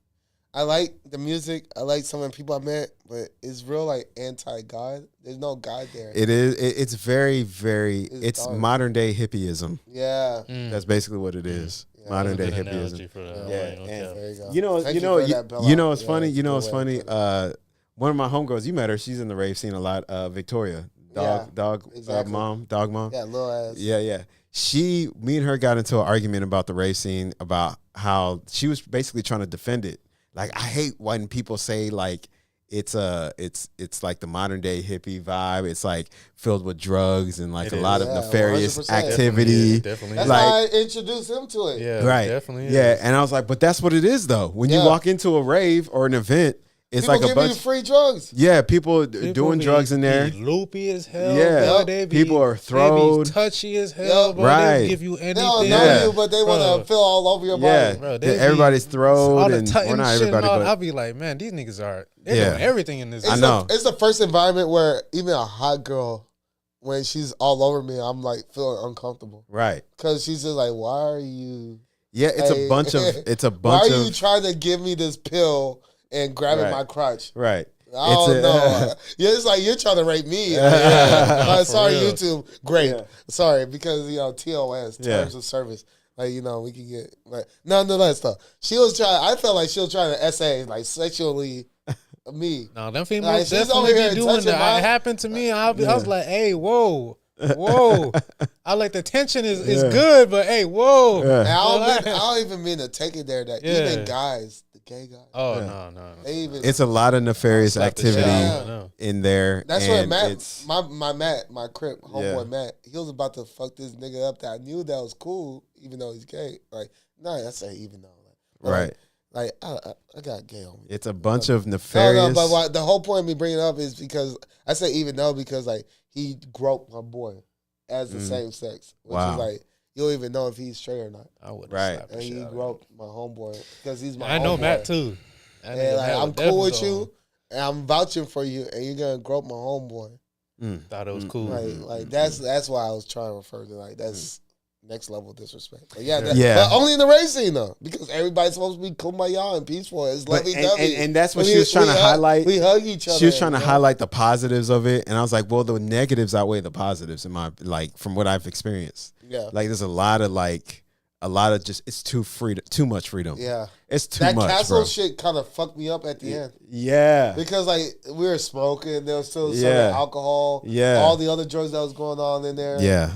I like the music. I like some of the people I met, but it's real like anti-God. There's no God there. It is. It's very, very. It's dark. modern day hippieism. Yeah. That's basically what it is. Yeah. Modern day Good hippieism. analogy for that. Yeah, Like, and- okay. There you go. You know, Thank you know, for that, Bella. you know what's Yeah, funny. it's You a know good what's way funny. to put it. One of my homegirls, you met her. She's in the rave scene a lot. Victoria, dog, exactly. mom. Yeah, little ass. Yeah. Me and her got into an argument about the rave scene, about how she was basically trying to defend it. Like, I hate when people say like it's like the modern day hippie vibe. It's like filled with drugs and like It a is. lot of Yeah, nefarious 100%. activity. Definitely. That's Like- how I introduced him to it. Yeah, Right. definitely. Yeah, is. and I was like, but that's what it is though. When you Yeah. walk into a rave or an event, it's People like a give you bunch. free drugs. Yeah, people People doing be- drugs in there. be loopy as hell. Yeah. bro. Yep. They be, People are They throwed. be touchy as hell, Yep. bro. Right. They'll give you anything. They don't know Yeah. you, but they want Bro. to feel all over your Yeah, body. Bro, they everybody's all throwed, the and Titan well, not shit and everybody, all, but I'll be like, man, these niggas they're Yeah. doing everything in this. I know. It's the first environment where even a hot girl, when she's all over me, I'm like feeling uncomfortable right. because she's just like, "Why are you? Yeah, it's Hey. a bunch of. It's a Why bunch are you of. trying to give me this pill and grabbing Right. my crotch?" Right. Oh It's a- no! Yeah, it's like you're trying to rape me. Like, yeah. Like, For sorry, real. YouTube. Great. Yeah. Sorry, because TOS, terms Yeah. of service. Like we can get like nonetheless though. She was trying. I felt like she was trying to essay like sexually me. No, them females Like, she's over definitely here be doing touching that. my- It happened to me. I was like, hey, whoa. I like the tension is Yeah. good, but hey, whoa. Yeah. And I don't even mean to take it there. That Yeah. even guys, the gay guys, Oh, Yeah. no. they even. It's a lot of nefarious Slap the shit activity out of Yeah. them, I know. in there. That's where and Matt, it's- my crip homeboy Yeah. Matt, he was about to fuck this nigga up. That I knew that was cool, even though he's gay. Like, no, I say even though, right. Like, I got gay on me. It's a bunch of No, nefarious. but the whole point of me bringing it up is because I say even though because like he groped my boy as the same sex, which Wow. is like you don't even know if he's straight or not. I would Right. slap the And shit he out of him. groped my homeboy because he's my. I know homeboy. Matt too. That And nigga like Matt I'm would cool with definitely you, and I'm vouching for you, and you're gonna grope my homeboy. Thought it was cool. Like that's why I was trying to refer to like that's next level disrespect. But yeah, Yeah. but only in the race scene though, because everybody's supposed to be kumbaya and peaceful. It's But- lovey and- dovey, and that's what she was trying to highlight. We hug each other. She was trying to you know? highlight the positives of it, and I was like, "Well, the negatives outweigh the positives." From what I've experienced, Yeah, like there's a lot of just it's too much freedom. yeah. It's too That much, castle bro. shit kind of fucked me up at the end Yeah, because like we were smoking, there was still some Yeah. alcohol, Yeah. all the other drugs that was going on in there. yeah.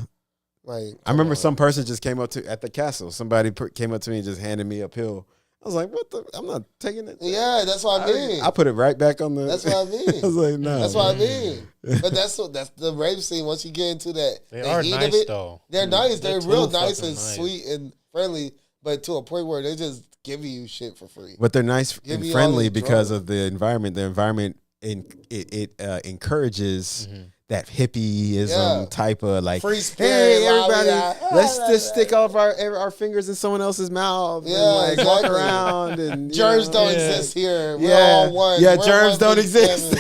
Like I remember some person just came up at the castle. Somebody came up to me and just handed me a pill. I was like, "What the? I'm not taking it." Yeah, that's what I mean. I put it right back on the. That's what I mean. I was like, "No." That's what I mean. But that's the rave scene. Once you get into that, They the are heat nice of it, though. they're nice. They're They're real too nice fucking and nice. sweet and friendly, but to a point where they just give you shit for free. But they're nice Give and me all friendly these because drugs. of the environment. The environment encourages that hippieism type of like, free spirit, hey everybody, let's just stick all of our fingers in someone else's mouth and like walk around and germs don't exist here. We're all one. Yeah, We're germs one don't big exist.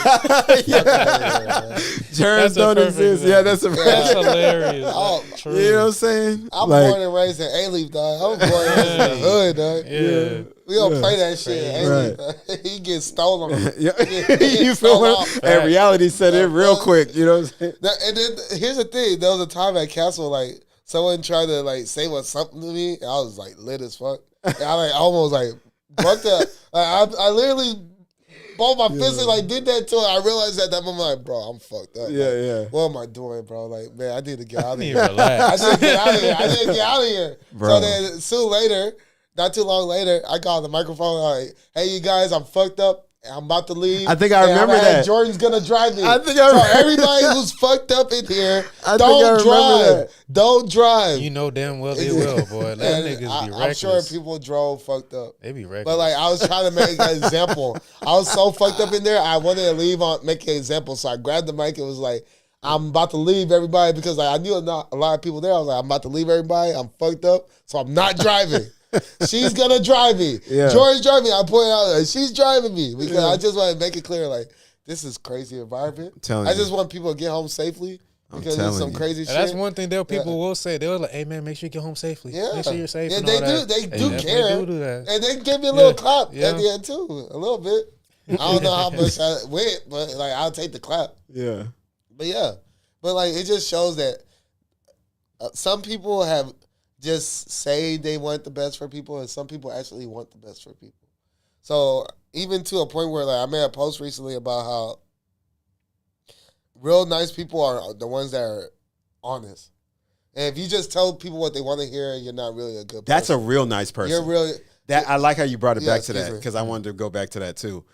Germs don't exist. Example. Yeah, that's hilarious. You know what I'm saying? I'm born and raised in A-Leaf, dog. I was born and raised in the hood, dog. Yeah. We don't play that shit. Right. He gets stolen. You feel me? And reality set in real quick. You know what I'm saying? And then here's the thing. There was a time at Castle, like, someone tried to, like, say something to me, and I was, like, lit as fuck. And I, like, almost, like, bucked up. Like, I literally both my fists and, like, did that to it. I realized at that moment, like, bro, I'm fucked up. Like, what am I doing, bro? Like, man, I need to get out of here. Relax. I need to get out of here. I need to get out of here. Bro. So then soon later, not too long later, I got on the microphone like, hey, you guys, I'm fucked up. I'm about to leave. I think I remember that. Jordan's going to drive me. I think I remember. So everybody who's fucked up in here, don't drive. Don't drive. You know damn well they will, boy. Them niggas be reckless. I'm sure people drove fucked up. They be reckless. But like I was trying to make an example. I was so fucked up in there, I wanted to leave make an example. So I grabbed the mic and was like, I'm about to leave everybody because like I knew not a lot of people there. I was like, I'm about to leave everybody. I'm fucked up. So I'm not driving. She's gonna drive me. Yeah. Jordan's driving me. I pointed out like, she's driving me because I just want to make it clear like this is crazy environment. I just want people to get home safely because there's some crazy shit. That's one thing that people will say. They'll like, hey man, make sure you get home safely. Yeah. Make sure you're safe. Yeah, and they all do. that. They do care. They do that. And they give me a little clap Yeah. at the end too, a little bit. I don't know how much I went, but like I'll take the clap. Yeah. But yeah, but like it just shows that some people have just say they want the best for people, and some people actually want the best for people. So even to a point where like I made a post recently about how real nice people are the ones that are honest. And if you just tell people what they want to hear, you're not really a good person. That's a real nice person. You're really that. I like how you brought it back to that because I wanted to go back to that too.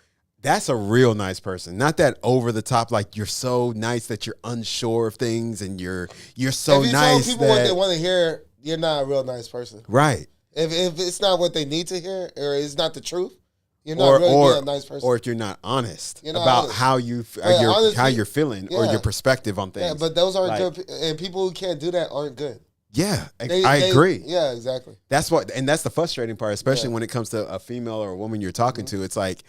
That's a real nice person. Not that over the top, like you're so nice that you're unsure of things and you're so if you nice tell people what they want to hear, you're not a real nice person. Right. If it's not what they need to hear or it's not the truth, you're not really being a nice person. Or if you're not honest You're not about honest. how you how you're feeling or your perspective on things. Yeah, but those aren't good. And people who can't do that aren't good. Yeah, I agree. Yeah, exactly. That's and that's the frustrating part, especially when it comes to a female or a woman you're talking to. It's like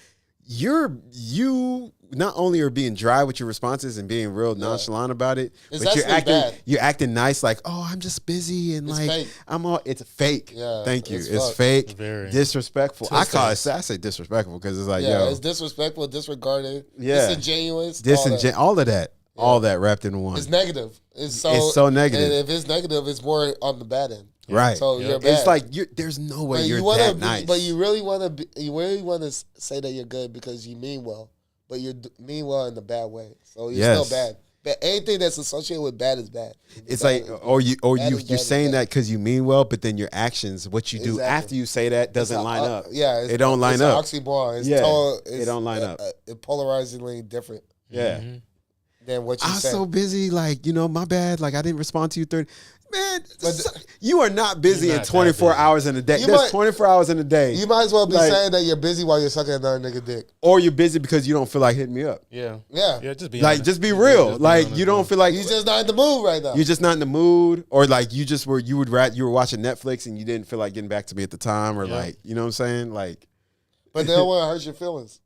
you not only are being dry with your responses and being real nonchalant about it, it's but bad. you're acting nice, like, oh, I'm just busy and it's like fake. it's fake. Yeah, thank you. It's fucked. fake, Very disrespectful. I say disrespectful because it's like, it's disrespectful, disregarding, disingenuous, all of that. Yeah. All that wrapped in one. It's negative. It's so negative. And if it's negative, it's more on the bad end. Right. So you're bad. It's like there's no way you're that nice. But you really want to say that you're good because you mean well, but you mean well in the bad way. So you're still bad. But anything that's associated with bad is bad. It's bad. You're saying that because you mean well, but then your actions, what you do after you say that, doesn't line up. Yeah, it don't line up. It's an oxymoron. It don't line up. It's polarizingly different. Yeah. Mm-hmm. Than what you said. I'm so busy, like, my bad. Like, I didn't respond to you 30. Man, you are not busy in 24 hours in a day. There's 24 hours in a day. You might as well be saying that you're busy while you're sucking another nigga dick. Or you're busy because you don't feel like hitting me up. Yeah. Just be honest. Just be real. Like, you don't feel like... You're just not in the mood right now. You're just not in the mood. Or, like, you were watching Netflix and you didn't feel like getting back to me at the time. Or, like, you know what I'm saying? Like... But they don't want to hurt your feelings.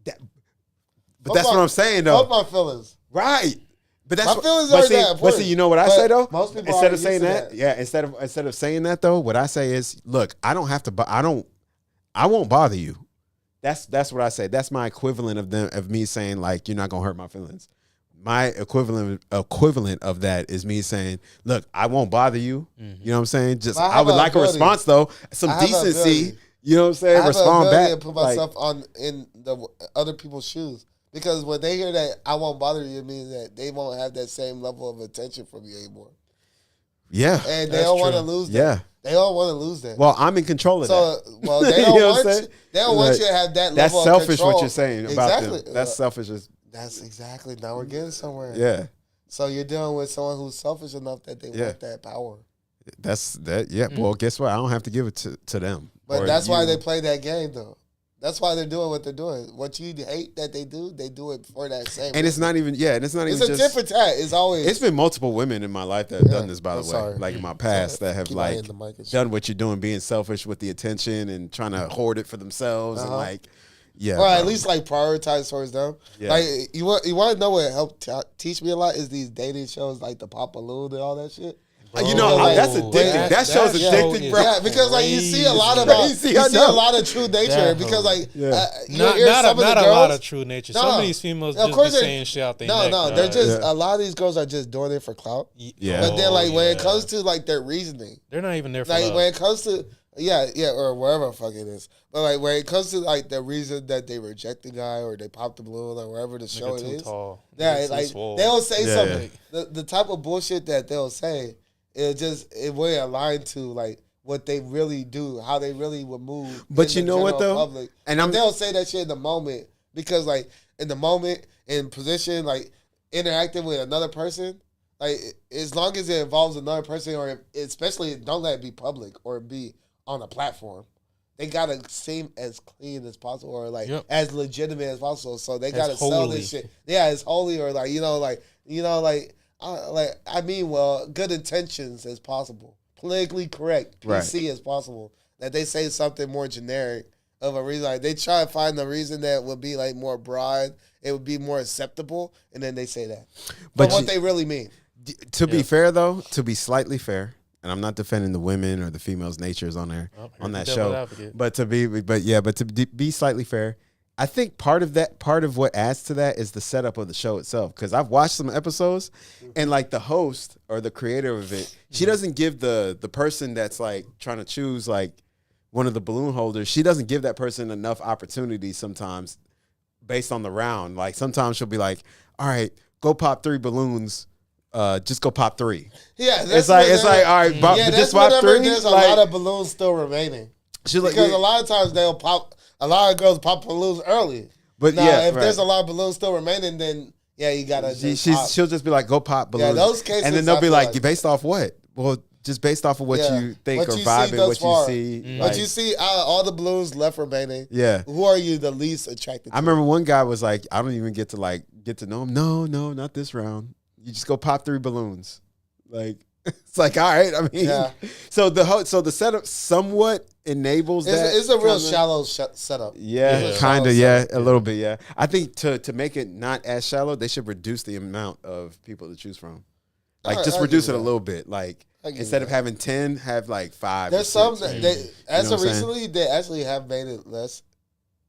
But that's what I'm saying, though. Fuck my feelings. Right. But that's my feelings aren't that important. But see, you know what I say though? Most people instead of saying that, instead of saying that though, what I say is, look, I won't bother you. That's what I say. That's my equivalent of me saying like, you're not gonna hurt my feelings. My equivalent of that is me saying, look, I won't bother you. Mm-hmm. You know what I'm saying? Just I would like a response though, some decency. You know what I'm saying? Respond back. And put myself in the other people's shoes. Because when they hear that I won't bother you, it means that they won't have that same level of attention from you anymore. Yeah. And they don't want to lose that. Yeah. They don't want to lose that. Well, I'm in control of that. Well, they don't want you to have that level of control. That's selfish what you're saying about them. That's selfish. That's exactly. Now we're getting somewhere. Yeah. So you're dealing with someone who's selfish enough that they want that power. That's that. Yeah. Mm-hmm. Well, guess what? I don't have to give it to them. But that's why they play that game, though. That's why they're doing what they're doing. What you hate that they do it for that same. And it's not even, and it's not even just. It's a different tat. It's always. It's been multiple women in my life that have done this, by the way. Sorry. Like in my past that have like done what you're doing, being selfish with the attention and trying to hoard it for themselves and like, or at least like prioritize towards them. Yeah. Like you want to know what helped teach me a lot is these dating shows like the Pop Balloon and all that shit. You know, like, that's addicting. That show's addicting, bro. Yeah, because like you see a lot of a lot of true nature. Because like not a lot of true nature. Some of these females just be saying shit out their neck. No, they're just a lot of these girls are just doing it for clout. Yeah, but then like when it comes to like their reasoning, they're not even there for like love. When it comes to or wherever the fuck it is. But like when it comes to like the reason that they reject the guy or they pop the balloon or wherever the show it is, like they'll say something. The type of bullshit that they'll say. It will align to like what they really do, how they really would move. But you know what though, public. And they'll say that shit in the moment because like in the moment in position like interacting with another person, like as long as it involves another person or especially don't let it be public or be on a platform. They gotta seem as clean as possible or like as legitimate as possible. So they gotta sell this shit. Yeah, it's holy or like good intentions as possible, politically correct, PC as possible. That they say something more generic of a reason. Like they try to find the reason that would be like more broad, it would be more acceptable, and then they say that. But what they really mean. To be fair, though, to be slightly fair, and I'm not defending the women or the females' natures on there on that show, but to be slightly fair. I think part of what adds to that is the setup of the show itself. Because I've watched some episodes, and like the host or the creator of it, she doesn't give the person that's like trying to choose like one of the balloon holders. She doesn't give that person enough opportunity sometimes, based on the round. Like sometimes she'll be like, "All right, go pop 3 balloons. Just go pop 3." Yeah, it's like all right, just pop 3. There's a lot of balloons still remaining. Because a lot of times they'll pop. A lot of girls pop balloons early. But if there's a lot of balloons still remaining, then you gotta. She'll just be like, "Go pop balloons." Yeah, those cases, and then they'll be like, "Based off what?" Well, just based off of what you think or vibing, what you see. Mm-hmm. What you see, all the balloons left remaining. Yeah. Who are you the least attracted to? I remember one guy was like, "I don't even get to know him." No, not this round. You just go pop 3 balloons. Like it's like, all right. I mean, so the setup somewhat enables that. It's a real shallow setup. Yeah, kind of. Yeah, a little bit. Yeah, I think to make it not as shallow, they should reduce the amount of people to choose from. Like just reduce it a little bit. Like instead of having 10, have like 5. There's some that recently they actually have made it less.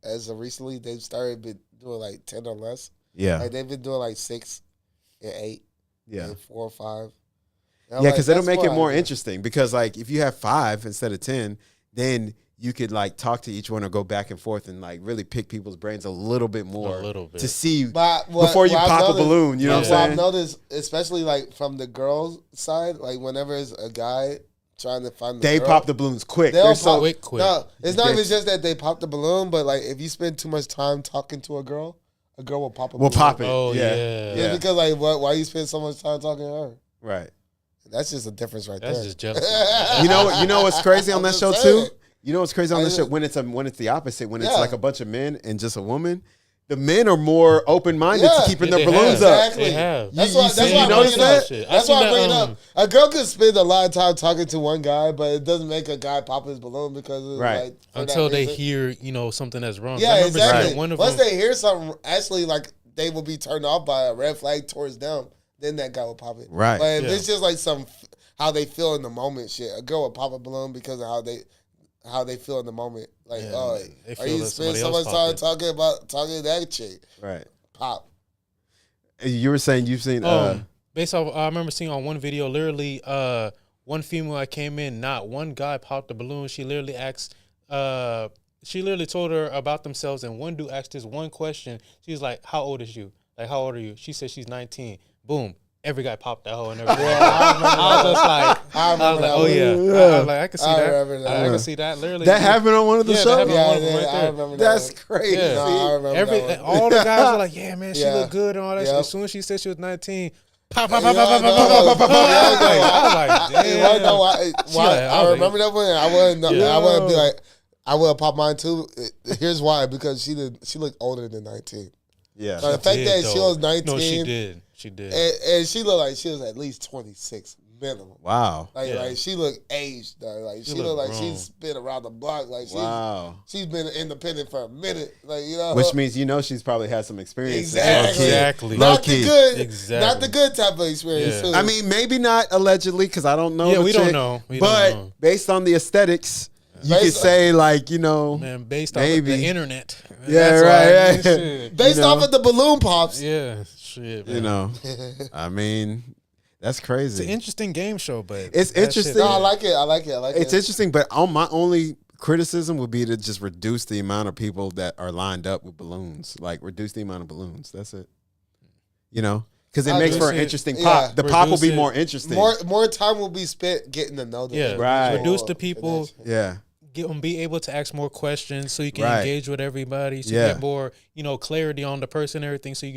As of recently, they've started doing like 10 or less. Yeah, like they've been doing like 6 and 8. Yeah, and 4 or 5. Yeah, because it'll make it more interesting. Because like if you have 5 instead of 10, then you could like talk to each one or go back and forth and like really pick people's brains a little bit more to see before you pop a balloon. You know what I'm saying? I've noticed, especially like from the girls' side, like whenever it's a guy trying to find the girl, pop the balloons quick. They're so quick. No, it's not even just that they pop the balloon, but like if you spend too much time talking to a girl will pop a balloon. Will pop it. Oh yeah. Because like why you spend so much time talking to her? Right. That's just a difference right there. That's just jealousy. You know what's crazy on that show too? You know what's crazy on this show? When it's the opposite, when it's like a bunch of men and just a woman, the men are more open-minded to keeping their balloons up. Exactly. That's why you notice that? That's why I bring it up. A girl could spend a lot of time talking to one guy, but it doesn't make a guy pop his balloon because of like until they hear something that's wrong. Yeah, exactly. Once they hear something, actually like they will be turned off by a red flag towards them. Then that guy will pop it. Right. But if it's just like how they feel in the moment shit, a girl will pop a balloon because of how they feel in the moment. Like, are you spending so much time talking to that chick? Right. Pop. You were saying you've seen based off I remember seeing on one video, literally one female that came in, not one guy popped the balloon. She literally asked she literally told her about themselves, and one dude asked this one question. She was like, "How old is you? Like, how old are you?" She said she's 19. Boom. Every guy popped that hoe and everything. I was like, oh yeah. I was like, I can see that. I can see that. Literally, that happened on one of the shows. I remember That's crazy. Yeah. No, I remember all the guys were like, yeah, man, she looked good and all that shit. As soon as she said she was 19, pop. I was like, damn. I remember that one. I wouldn't be like, I will pop mine too. Here's why: because she looked older than 19. Yeah. So the fact that she was 19, no, she did. She did, and she looked like she was at least 26 minimum. Wow. Like she looked aged though. Like she looked like she's been around the block. Like she's been independent for a minute. Like which means she's probably had some experience. Exactly. Not the good type of experience. Yeah. I mean, maybe not allegedly because I don't know. Yeah, we don't know. But based on the aesthetics, you could say man, based maybe. off of the internet. Yeah, right. Based off of the balloon pops. Yeah, shit. Man. I mean. That's crazy. It's an interesting game show, but it's interesting. No, I like it. It's interesting, but my only criticism would be to just reduce the amount of people that are lined up with balloons. Like reduce the amount of balloons. That's it. Because it makes for an interesting pop. The pop will be more interesting. More time will be spent getting to know them. Yeah, right. Reduce the people. Yeah. Be able to ask more questions so you can engage with everybody. So you get more, clarity on the person and everything. So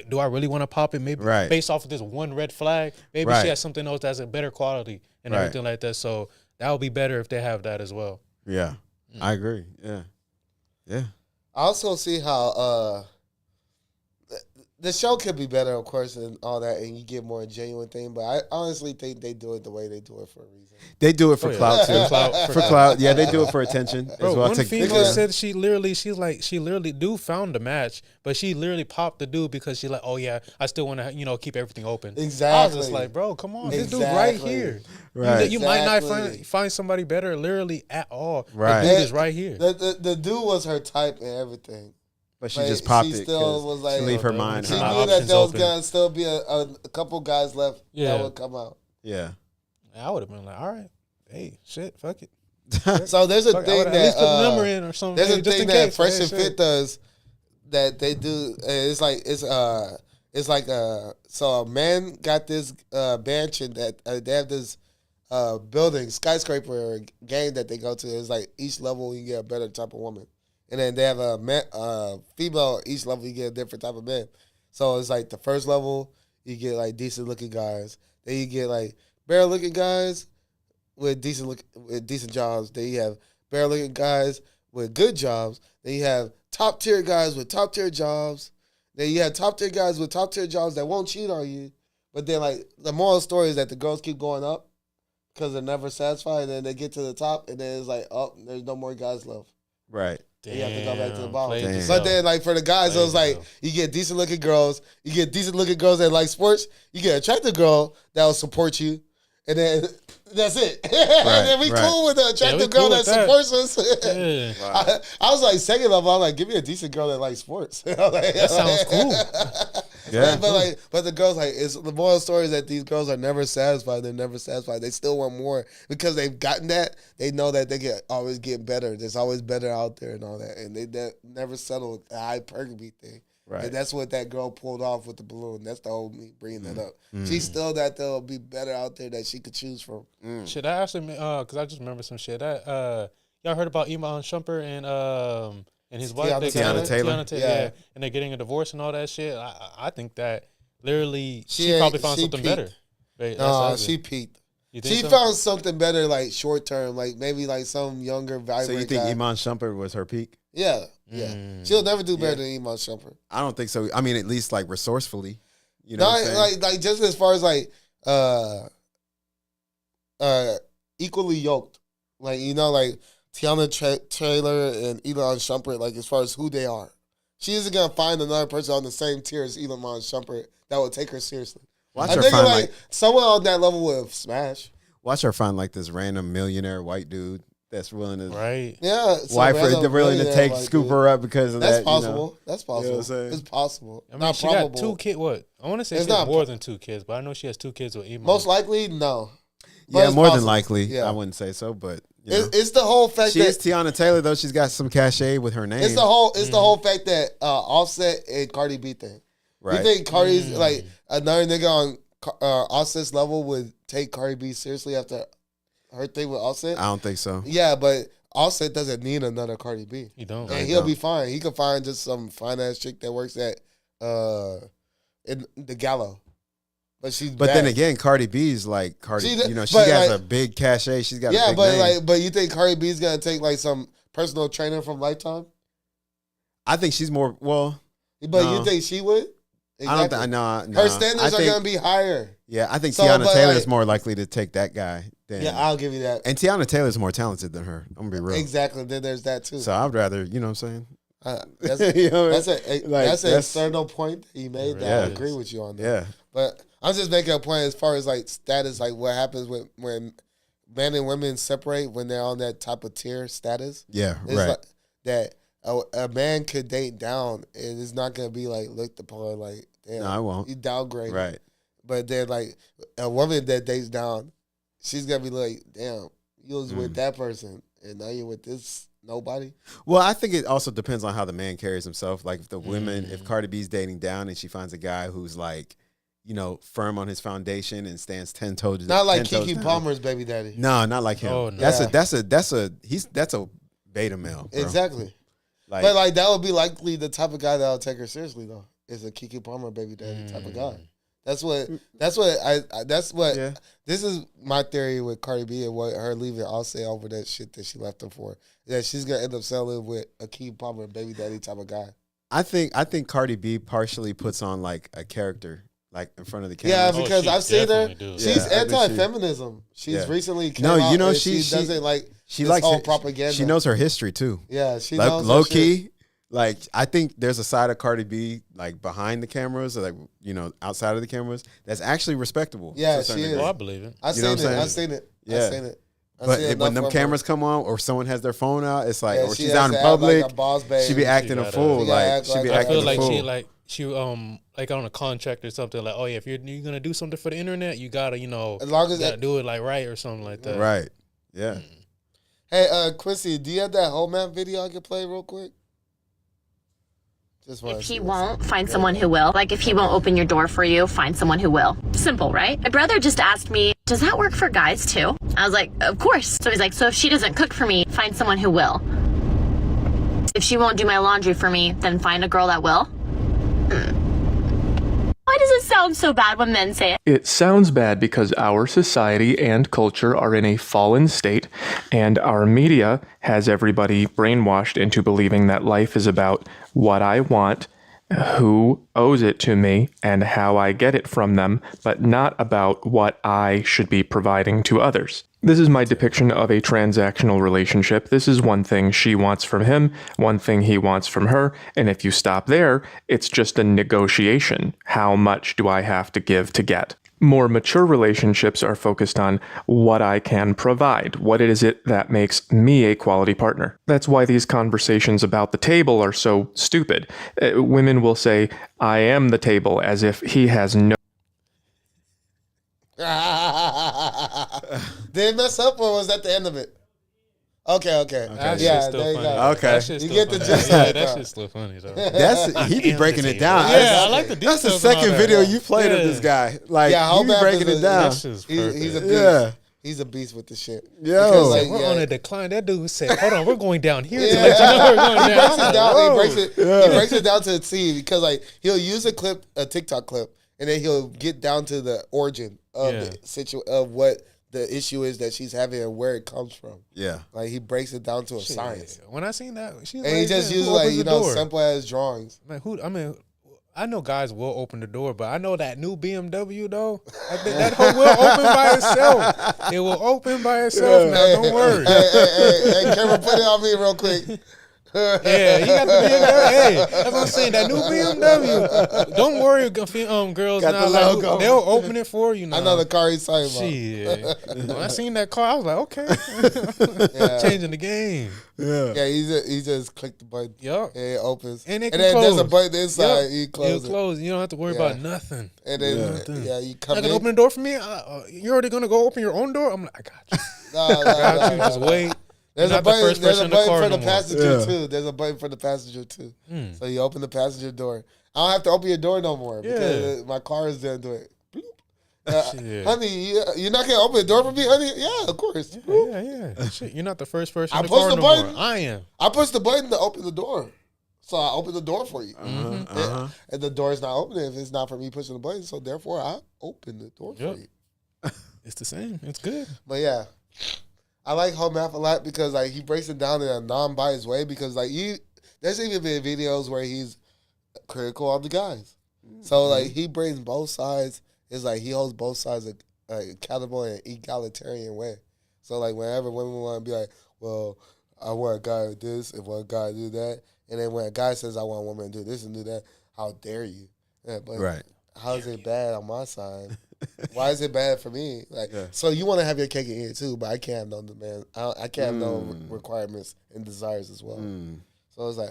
do I really want to pop it? Maybe based off of this one red flag, maybe she has something else that's a better quality and everything like that. So that would be better if they have that as well. Yeah, I agree. Yeah. I also see how the show could be better, of course, and all that, and you get more genuine thing. But I honestly think they do it the way they do it for a reason. They do it for clout too. For clout, yeah. They do it for attention as well. One female said she literally do found the match, but she literally popped the dude because she's like, oh yeah, I still want to keep everything open. Exactly. I was just like, bro, come on, this dude right here. Right. You might not find somebody better literally at all. Right. The dude is right here. The dude was her type and everything. But she just popped it. Still was like, to leave her mind. She knew that there was going to still be a couple guys left that would come out. Yeah. I would have been like, all right, hey, shit, fuck it. So there's a thing that at least put the number in or something. There's a thing that Fresh and Fit does that they do. It's like so a man got this mansion that they have this building skyscraper game that they go to. It's like each level you get a better type of woman. And then they have a female. Each level you get a different type of man. So it's like the first level you get like decent looking guys. Then you get like better looking guys with decent jobs. Then you have better looking guys with good jobs. Then you have top tier guys with top tier jobs. Then you have top tier guys with top tier jobs that won't cheat on you. But then like the moral story is that the girls keep going up because they're never satisfied. And then they get to the top and then it's like, oh, there's no more guys left. Right. You have to go back to the bottom. But then, like, for the guys, it was like, you get decent-looking girls. You get decent-looking girls that like sports. You get an attractive girl that will support you. And then that's it. And then we cool with the attractive girl that supports us. I was like, second level, I was like, give me a decent girl that likes sports. That sounds cool. Yeah. But the girls the moral story is that these girls are never satisfied. They're never satisfied. They still want more because they've gotten that. They know that they always get better. There's always better out there and all that, and they never settle with the hypergamy thing. Right. And that's what that girl pulled off with the balloon. That's the whole me bringing that up. She still that there'll be better out there that she could choose from. Shit, I actually because I just remember some shit. Y'all heard about Iman Shumpert and his wife, Tiana Taylor. Yeah, and they're getting a divorce and all that shit. I think that literally she probably found something better. No, she peaked. She found something better, like short term, like maybe like some younger, vibrant. So you think guy. Iman Shumpert was her peak? Yeah. She'll never do better than Iman Shumpert. I don't think so. I mean, at least like resourcefully. You know, like just as far as like equally yoked, like like Tiana Taylor and Iman Shumpert, like as far as who they are, she isn't gonna find another person on the same tier as Iman Shumpert that will take her seriously. Watch her find like someone on that level will smash. Watch her find like this random millionaire white dude that's willing to wife her willing to scoop her up because of that's that. Possible. That's possible. You know it's possible. I mean, she got 2 kids. What I want to say, she has more than 2 kids, but I know she has 2 kids with Iman. Most likely, no. Yeah, more than likely. Yeah. I wouldn't say so, but it's the whole fact she is Tiana Taylor though. She's got some cachet with her name. It's the whole fact that Offset and Cardi B thing. Right. You think Cardi's like another nigga on Offset's level would take Cardi B seriously after her thing with Offset? I don't think so. Yeah, but Offset doesn't need another Cardi B. He don't. And he'll be fine. He could find just some fine ass chick that works at in the Gallo. But then again, Cardi B's like Cardi. She has a big cachet. She's got a big name. But you think Cardi B's gonna take like some personal trainer from Lifetime? I think she's more well. But no. you think she would? Exactly. I don't think. No. Her standards are going to be higher. Yeah, I think So, Tiana but, Taylor like- is more likely to take that guy. Yeah, I'll give you that. And Tiana Taylor is more talented than her. I'm gonna be real. Exactly. Then there's that too. So I'd rather, you know what I'm saying? That's You know what I that's mean? a Like, that's an that's- external point that you made. That I Yeah. agree with you on that. Yeah. But I'm just making a point as far as like status, like what happens when men and women separate when they're on that type of tier status. Yeah, It's right. like that a man could date down and it's not gonna be like looked upon like damn. No, I won't. You downgrade. Right. But then like a woman that dates down, she's gonna be like, damn, you was with that person and now you're with this nobody. Well, I think it also depends on how the man carries himself. Like if the women, if Cardi B's dating down and she finds a guy who's like, you know, firm on his foundation and stands 10 toes. Not like 10 toes Keke down. Palmer's baby daddy. No, not like him. Oh, no. That's Yeah. that's a beta male. Bro. Exactly. Like, But like that would be likely the type of guy that'll take her seriously though. Is a Keke Palmer baby daddy type of guy. That's what Yeah. this is my theory with Cardi B and what her leaving Offset over that shit that she left him for. That she's gonna end up selling with a Keke Palmer baby daddy type of guy. I think Cardi B partially puts on like a character like in front of the camera. Yeah, Oh, because she I've seen her. definitely do. She's Yeah, I think she- anti-feminism. She's Yeah. recently came No, out you know, and she doesn't like she this likes whole it. propaganda. She knows her history too. Yeah, she Like, knows low her shit. key, like I think there's a side of Cardi B like behind the cameras, or like you know outside of the cameras, that's actually respectable. Yeah, to a certain she is. degree. Oh, I believe it. I've You know seen what it. I'm I've seen it. Yeah. I've seen it. I've But seen when enough them of her. cameras come on, or someone has their phone out, it's like, Yeah, or she she's has out in to act public, like a boss babe. she be acting a gotta- fool. She gotta Like act she be like- acting I feel a like fool. she like on a contract or something like, oh yeah, if you're gonna do something for the internet, you gotta As long as you gotta that, do it like right or something like that. Right. Yeah. hey, Quincy, do you have that whole map video I could play real quick? Just wanna If see he what's won't, up. find someone who will. Like if he won't open your door for you, find someone who will. Simple, right? My brother just asked me, does that work for guys too? I was like, of course. So he's like, so if she doesn't cook for me, find someone who will. If she won't do my laundry for me, then find a girl that will. Why does it sound so bad when men say it? It sounds bad because our society and culture are in a fallen state, and our media has everybody brainwashed into believing that life is about what I want, who owes it to me, and how I get it from them, but not about what I should be providing to others. This is my depiction of a transactional relationship. This is one thing she wants from him, one thing he wants from her, and if you stop there, it's just a negotiation. How much do I have to give to get? More mature relationships are focused on what I can provide. What is it that makes me a quality partner? That's why these conversations about the table are so stupid. Women will say, I am the table, as if he has no. Did it mess up or was that the end of it? Okay. That Yeah, shit's still there you funny. go. Okay. That shit's You still get the funny. gist Yeah, of it, that though. shit's still funny though. That's he be am breaking the it down. table. Yeah, I like the That's the details and all second that. video you played of Yeah. this guy. Like Yeah, he be Hobab breaking is it a- down. That shit's He's a perfect. beast. Yeah. He's a beast with the shit. Yo. Because, like, We're yeah. on a decline. That dude said, "Hold on, we're going down here." Yeah. To let you know we're going He down. breaks it down. Whoa. He breaks it down to a T because like he'll use a TikTok clip, and then he'll get down to the origin of of what the issue is that she's having and where it comes from. Yeah. Like he breaks it down to a Shit. science, When I seen that, she's and he just uses like simple as drawings. Man, I know guys will open the door, but I know that new BMW though. I think that hoe will open by itself. It will open by itself now. Don't worry. Hey, Cameron, put it on me real quick. Yeah, you got the BMW. Hey, that's what I'm saying. That new BMW. Don't worry, girls. Got Now, the like, logo. they'll open it for you now. I know the car he's talking about. Shit. When I seen that car, I was like, okay, Yeah. changing the game. Yeah. Yeah, he just clicked the button. Yup. And it opens. And it can then there's a close. button inside. Yup. You It'll close it. close. You don't have to worry Yeah. about nothing. And then you You come gonna in. open the door for me? You're already gonna go open your own door? I'm like, I got you. No, Got you. Just wait. There's You're a not the button. first There's person a in the button car for the no more. passenger Yeah. too. There's a button for the passenger too. Mm. So you open the passenger door. I don't have to open your door no more because my car is there doing. Shit. Honey, you're not gonna open the door for me, honey? Yeah, of course. Yeah. Shit, you're not the first person I in the pushed car the no button. more. I am. I pushed the button to open the door, so I opened the door for you. Uh-huh. And the door is not opening if it's not for me pushing the button. So therefore, I opened the door for Yep. you. It's the same. It's good. But yeah, I like Home Math a lot because like he breaks it down in a non-biased way because like there's even been videos where he's critical of the guys. So like he brings both sides. It's like he holds both sides accountable in an egalitarian way. So like whenever women want to be like, well, I want a guy to do this and want a guy to do that, and then when a guy says I want a woman to do this and do that, how dare you? Yeah, but how is it bad on my side? Why is it bad for me? Like, so you want to have your cake and eat it too, but I can't have no demand. I can't have no requirements and desires as well. So it's like,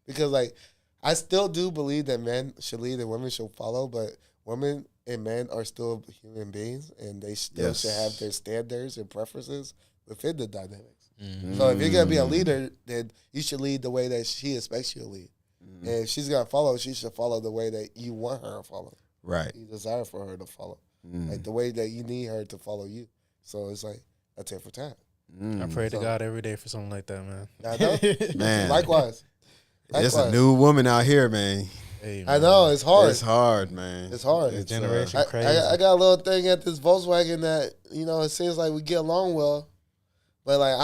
because like I still do believe that men should lead and women should follow, but women and men are still human beings, and they still should have their standards and preferences within the dynamics. So if you're gonna be a leader, then you should lead the way that she expects you to lead. And if she's gonna follow, she should follow the way that you want her to follow. Right. You desire for her to follow. Like the way that you need her to follow you. So it's like a tit for tat. I pray to God every day for something like that, man. I know. Man. Likewise. There's a new woman out here, man. Hey, man. I know, it's hard. It's hard, man. It's hard. This generation crazy. I got a little thing at this Volkswagen that, it seems like we get along well. But like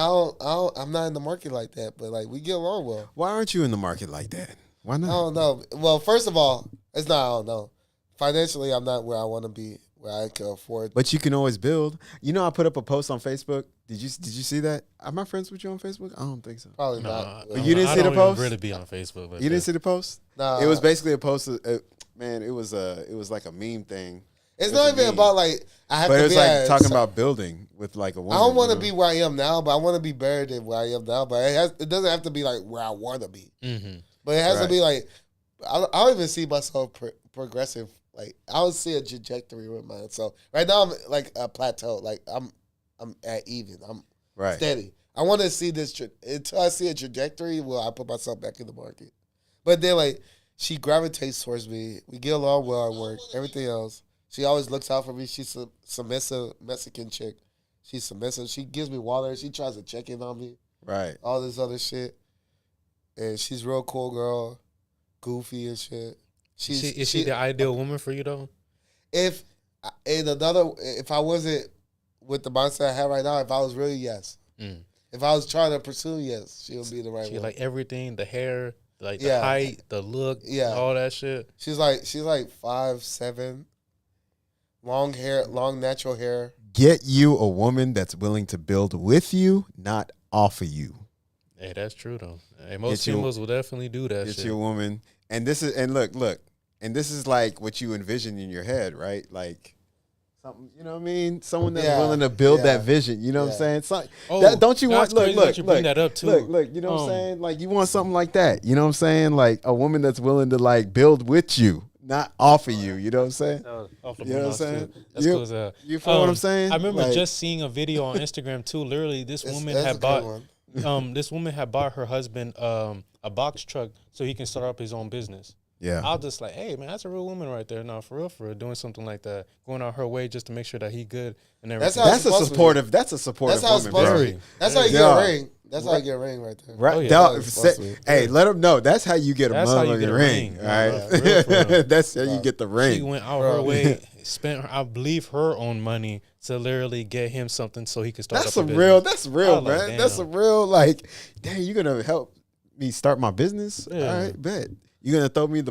I'm not in the market like that, but like we get along well. Why aren't you in the market like that? Why not? I don't know. Well, first of all, it's not I don't know. Financially, I'm not where I want to be, where I can afford. But you can always build. I put up a post on Facebook. Did you see that? Am I friends with you on Facebook? I don't think so. Probably not. You didn't see the post? Really be on Facebook. Like you didn't see the post? No. It was basically a post. Man, it was like a meme thing. It's not even about like I have but to it was be like talking about building with like a woman. I don't want to be where I am now, but I want to be better than where I am now. But it doesn't have to be like where I want to be. But it has to be like I don't even see myself progressing. Like I don't see a trajectory with mine. So right now I'm like a plateau. Like I'm at even. I'm steady. I want to see this until I see a trajectory. Will I put myself back in the market? But then like she gravitates towards me. We get along well at work. Everything else. She always looks out for me. She's a submissive Mexican chick. She's submissive. She gives me water. She tries to check in on me. Right. All this other shit. And she's a real cool girl. Goofy and shit. Is she the ideal woman for you though? If I wasn't with the mindset I have right now, if I was really if I was trying to pursue she would be the right one. She like everything, the hair, like the height, the look, all that shit. She's like 5'7", long hair, long natural hair. Get you a woman that's willing to build with you, not off of you. Hey, that's true though. Hey, most females will definitely do that. Get shit. your woman, and this is like what you envision in your head, right? Like something, you know what I mean? Someone that's willing to build that vision. You know what I'm saying? It's like, don't you want? Look, you bring that up too. Look. You know what I'm saying? Like you want something like that. You know what I'm saying? Like a woman that's willing to like build with you, not off of you. You know what I'm saying? You know what I'm saying? That's cool as hell. You feel what I'm saying? I remember just seeing a video on Instagram too. Literally, this woman had bought. This woman had bought her husband a box truck so he can start up his own business. Yeah, I was just like, hey man, that's a real woman right there. No, for real, doing something like that, going out her way just to make sure that he good and everything. That's a supportive woman. Bro. That's how you get a ring. That's how you get a ring right there. Right. Hey, let them know. That's how you get a motherfucking ring. All right. That's how you get the ring. She went out her way, spent, I believe, her own money to literally get him something so he could start. That's real, man. That's a real like. Dang, you gonna help me start my business? Yeah. All right, bet. You gonna throw me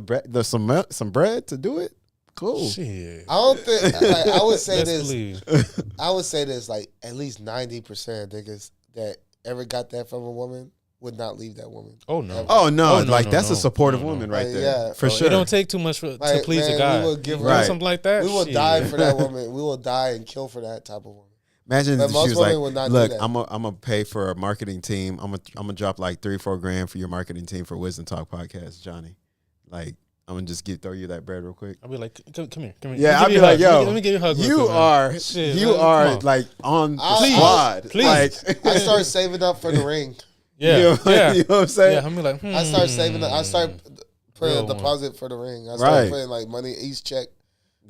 some bread to do it? Cool. Shit. I don't think. I would say this. I would say this. Like at least 90% of niggas that ever got that from a woman would not leave that woman. Oh no. Ever. Oh no. Like that's a supportive woman right there. Yeah, for sure. It don't take too much to please a guy. We will give something like that. We will die for that woman. We will die and kill for that type of woman. Imagine if she was like, "Look, I'm gonna pay for a marketing team. I'm gonna drop like $3-4 grand for your marketing team for Wisdom Talk podcast, Johnny. Like, I'm gonna just throw you that bread real quick. I'll be like, come here. Yeah, I'll be like, yo, let me give you a hug. You are like on the squad. Please. Like, I start saving up for the ring. Yeah, you know what I'm saying? Yeah, I'm like, I start saving up. I start putting a deposit for the ring. I start putting like money each check.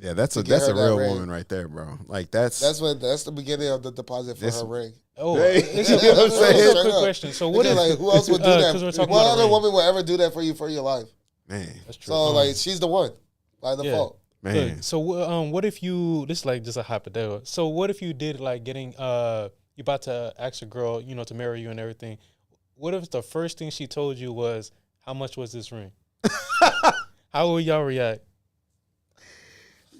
Yeah, that's a real woman right there, bro. Like that's the beginning of the deposit for her ring. Oh, you know what I'm saying? Quick question. So what if like who else would do that? What other woman would ever do that for you for your life? Man, that's true. So like she's the one by default. Man. So what if you? This is like just a hypothetical. So what if you did like getting you about to ask a girl, you know, to marry you and everything. What if the first thing she told you was, how much was this ring? How would y'all react?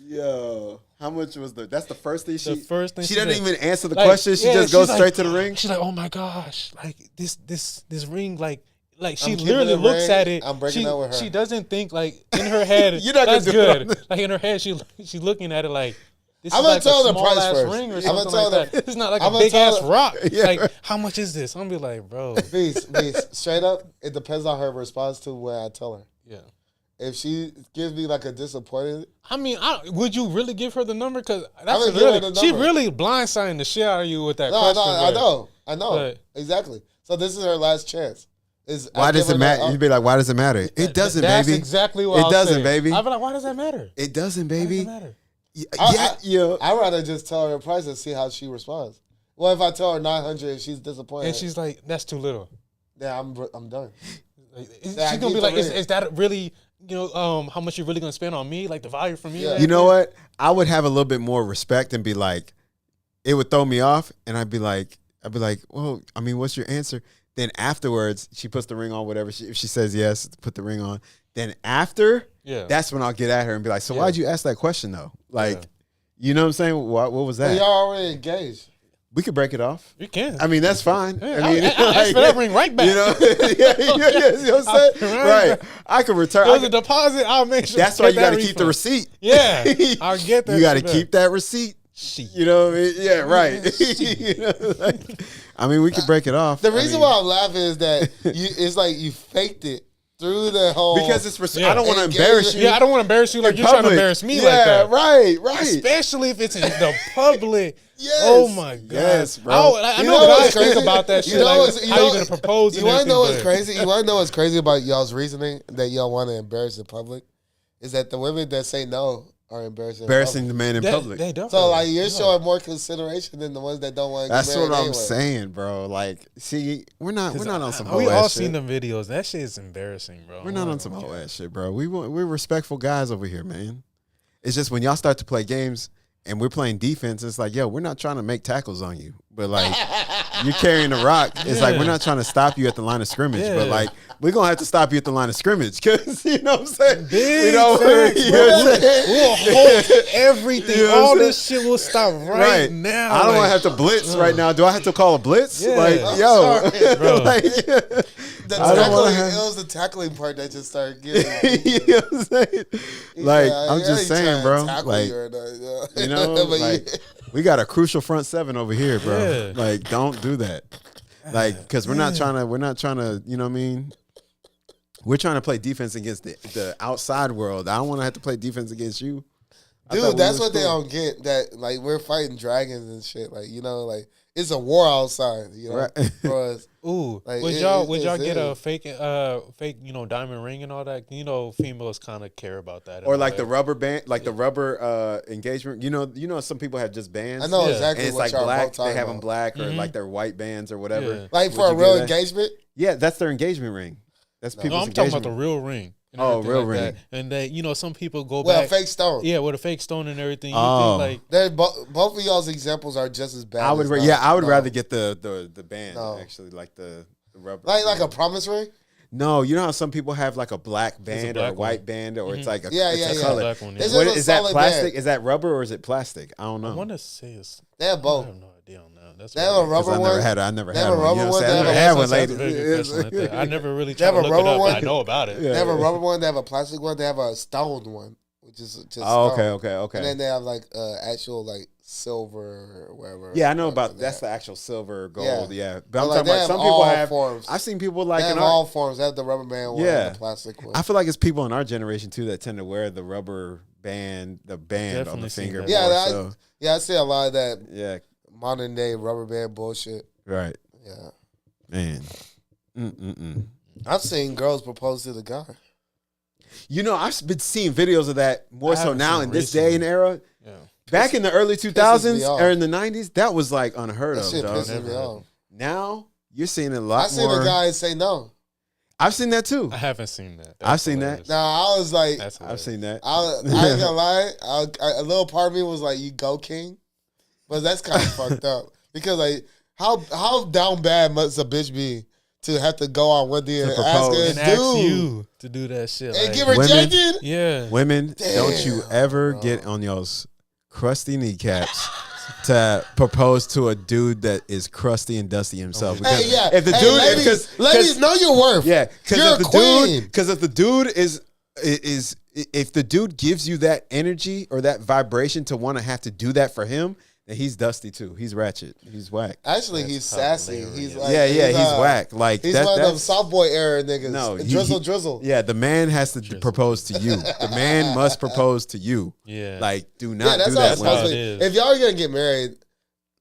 Yo, how much was that's the first thing The first thing she doesn't even answer the like, question. She just goes straight to the ring. She's like, oh my gosh, like this ring, like she I'm literally looks ring. at it. I'm breaking up with her. She doesn't think like in her head. You're not that's gonna do it good. Like in her head, she's looking at it like. This I'm is gonna like tell a the small price ass first. ring or I'm something gonna tell like the- that. It's not like I'm a gonna big tell ass the- rock. Yeah. Like, how much is this? I'm gonna be like, bro. Beast, straight up, it depends on her response to what I tell her. Yeah. If she gives me like a disappointed, I mean, would you really give her the number? Because gonna give her the she number. really blindsiding the shit out of you with that no, question. I but- know, but- exactly. So this is her last chance. Why does it matter? You'd be like, why does it matter? It doesn't, That's baby. exactly what It I'll doesn't, say. baby. I'd be like, why does that matter? It doesn't, Why does baby. it matter? Yeah. I'd rather just tell her a price and see how she responds. Well, if I tell her 900 and she's disappointed, And she's like, that's too little. yeah, I'm done. Like, Yeah, she's I gonna be keep like, the is ring. that really, you know, how much you really gonna spend on me? Like the value for me? Yeah. and You know everything? what? I would have a little bit more respect and be like, it would throw me off, and I'd be like, well, I mean, what's your answer? Then afterwards, she puts the ring on, whatever. If she says yes, put the ring on. Then after, Yeah. that's when I'll get at her and be like, so Yeah. why'd you ask that question though? Like, Yeah. you know what I'm saying? What was that? Well, y'all already engaged. We could break it off. You can. I mean, that's fine. Yeah, I mean, I asked for that ring right back. You know, yeah, you know what I'm saying? Right. I could return. It was a deposit. I'll make sure. That's why you got got to keep the receipt. Yeah, I'll get that. You got to shit keep that receipt. Shit. You know what I mean? Yeah, right. You know, like, I mean, we could break it off. The reason why I'm laughing is that it's like you faked it through the whole because it's Yeah. I don't want to Engagement. embarrass you. Yeah, I don't want to embarrass you like in you're trying to public. embarrass me Yeah, like that. right. Especially if it's in the public. Yes. Oh my god. Yes, bro. I You know know what I what's think crazy? about that You shit. know Like, what's- you how know- you gonna propose? You and want to know what's everything, crazy? You want to know what's crazy about y'all's reasoning that y'all want to embarrass in public? Is that the women that say no are embarrassing. Embarrassing the man in but public. They don't. So like you're showing more consideration than the ones that don't want to. That's get married what I'm anyway. saying, bro. Like, see, we're not on some We whole all ass shit. seen them videos. That shit is embarrassing, bro. We're not on some whole ass shit, bro. We're respectful guys over here, man. It's just when y'all start to play games and we're playing defense, it's like, yo, we're not trying to make tackles on you. But like you're carrying the rock. It's like we're not trying to stop you at the line of scrimmage. Yeah. But like we're gonna have to stop you at the line of scrimmage. Cause you know what I'm saying? Big you know, facts, you know what I'm saying? We'll hold everything. You know what I'm All saying? this shit will stop right now. I don't Like, want to have to blitz right now. Do I have to call a blitz? Yeah. Like, I'm yo, sorry, bro. like, The I don't wanna tackling, have- it was the tackling part that just started getting. you know what I'm saying? Like, Yeah, I'm I just ain't saying, trying to bro. tackle Like, you or nothing, you know, But like, we got a crucial front seven over here, bro. Yeah. Like, don't do that. Like, because we're not trying to, you know what I mean? We're trying to play defense against the outside world. I don't want to have to play defense against you. I thought Dude, we that's was what they cool. don't get. That like we're fighting dragons and shit. Like you know, like it's a war outside. You know, Right. for us. Ooh, Like, would it- y'all it's get a it. fake, you know, diamond ring and all that? You know, females kind of care about that. in Or a like way. the rubber band, like the rubber engagement. You know, some people have just bands. I know Yeah. exactly And it's what like y'all black. both talking They have them about. black or Mhm. like they're white bands or whatever. Yeah. Like Would for a you real do that? engagement. Yeah, that's their engagement ring. That's No, people's I'm talking about engagement the real ring. and Oh, everything real like ring. that. And they, you know, some people go Well, back. fake stone. Yeah, with a fake stone and everything. You Oh. think like They're both of y'all's examples are just as bad. I would, as I would no. rather get the band No. actually, like the rubber. like a promise ring. No, you know how some people have like a black band or a black white one. band, or it's like a, Yeah, it's yeah, a yeah. color. black one. This Yeah. What is a is that solid plastic? band. Is that rubber or is it plastic? I don't I know. want to say it's. They have I both. have no idea on that. That's They have a what- rubber I one. never had. I never They had have a one. You know rubber what I'm one, saying? I they never have had a- one, That's a ladies. very good question like that. I never really They have tried to a look it rubber up, but one? I know about it. Yeah. They have a rubber one. They have a plastic one. They have a stone one, which is just Oh, stone. okay. And then they have like actual like silver or whatever. Yeah, I know about and that's that. the actual silver, gold. Yeah, but But, I'm like, talking they about have some people all have. forms. I've seen people They like have in all our. forms. They have the rubber band one Yeah. and the plastic one. I feel like it's people in our generation too that tend to wear the rubber band, the band on Definitely the seen finger. that. Yeah, more that- so. yeah, I see a lot of that Yeah, modern day rubber band bullshit. right, Yeah, man. Mm-mm-mm. I've seen girls propose to the guy. You know, I've been seeing videos of that more I so haven't now seen in it this day and era. Yeah. Back in the early 2000s off. or in the 90s, that was like unheard That of, shit dog. pisses me Never off. Now you're seeing a I lot seen more. a guy say no. I've seen that too. I haven't seen that. I've seen that. Nah, I was like, That's I've seen that. I ain't gonna lie. A little part of me was like, "You go, King," but that's kind of fucked up because like How down bad must a bitch be to have to go on Wendy and and ask you to do that shit and like, get rejected? Yeah. Women, don't you ever get on your crusty kneecaps to propose to a dude that is crusty and dusty himself. Because if the dude, ladies, know your worth. Yeah, you're a queen. Because if the dude if the dude gives you that energy or that vibration to want to have to do that for him, then he's dusty too. He's ratchet. He's whack. Actually, he's sassy. He's like, he's whack. Like he's one of them soft boy era niggas. No, drizzle. Yeah, the man has to propose to you. The man must propose to you. Yeah, like do not that's do that. How if y'all are gonna get married,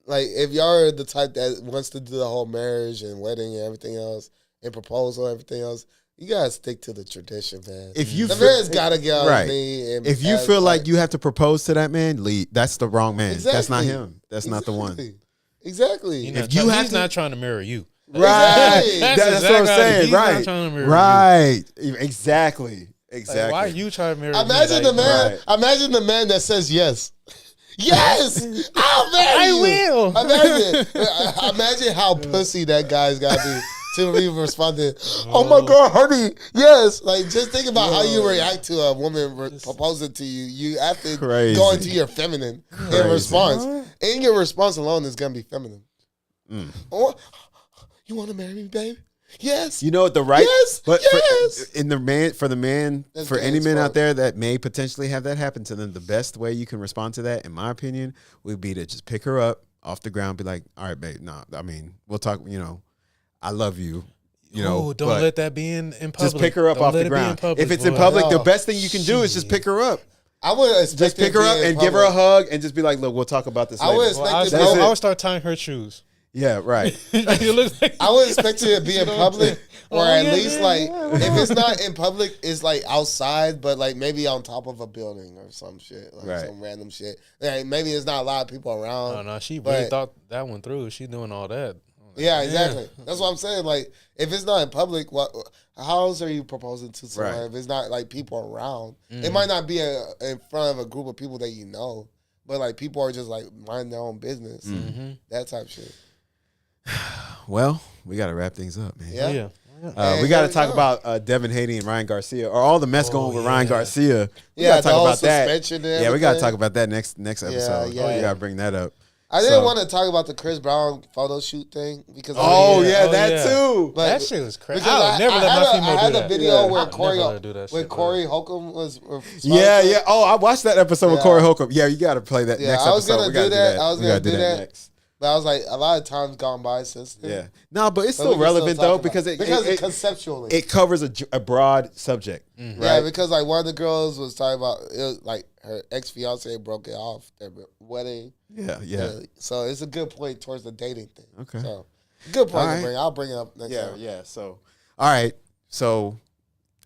like if y'all are the type that wants to do the whole marriage and wedding and everything else and proposal and everything else, you gotta stick to the tradition, man. The man's gotta get on his knee. And if you feel like you have to propose to that man, leave. That's the wrong man. Exactly. That's not him. That's not the one. Exactly. He's not trying to marry you. Right. That's what I'm saying. He's right. Not trying to marry right. You. Exactly. Like, why are you trying to marry imagine me? The man. Right. Imagine the man that says yes. Yes, I'll marry you. I will. Imagine how pussy that guy's got to be. To be responding, oh my God, honey, yes. Like, just think about how you react to a woman proposing to you. You have to go into your feminine in response. And your response alone is going to be feminine. Oh, you want to marry me, babe? Yes. You know what the right? Yes. But yes. For any men out there that may potentially have that happen to them, the best way you can respond to that, in my opinion, would be to just pick her up off the ground, be like, all right, babe, we'll talk, I love you. Don't let that be in public. Just pick her up off the ground. If it's in public, the best thing you can do is just pick her up. I would just pick her up and give her a hug and just be like, look, we'll talk about this later. I would start tying her shoes. Yeah, right. I would expect it to be in public, or at least like if it's not in public, it's like outside, but like maybe on top of a building or some shit, like some random shit. Like maybe there's not a lot of people around. No, she really thought that one through. She doing all that. Yeah, exactly. That's what I'm saying. Like, if it's not in public, how else are you proposing to someone if it's not like people around? It might not be in front of a group of people that you know, but like people are just like minding their own business, that type of shit. Well, we got to wrap things up, man. Yeah. We got to talk about Devin Haney and Ryan Garcia, or all the mess going with Ryan Garcia. We got to talk about that. Yeah, we got to talk about that next episode. Yeah. We got to bring that up. I didn't want to talk about the Chris Brown photo shoot thing because that too. But that shit was crazy. I never let my female do that. I had a video where Corey Holcomb was. Yeah. Oh, I watched that episode with Corey Holcomb. Yeah, you got to play that next episode. I was gonna do that. I was gonna do that next. But I was like, a lot of times gone by since then. Yeah. No, but it's still relevant though because it conceptually it covers a broad subject. Mm-hmm. Right? Yeah, because like one of the girls was talking about it was like her ex-fiance broke it off their wedding. Yeah. So it's a good point towards the dating thing. Okay. So good point to bring. I'll bring it up next time. Yeah. So all right. So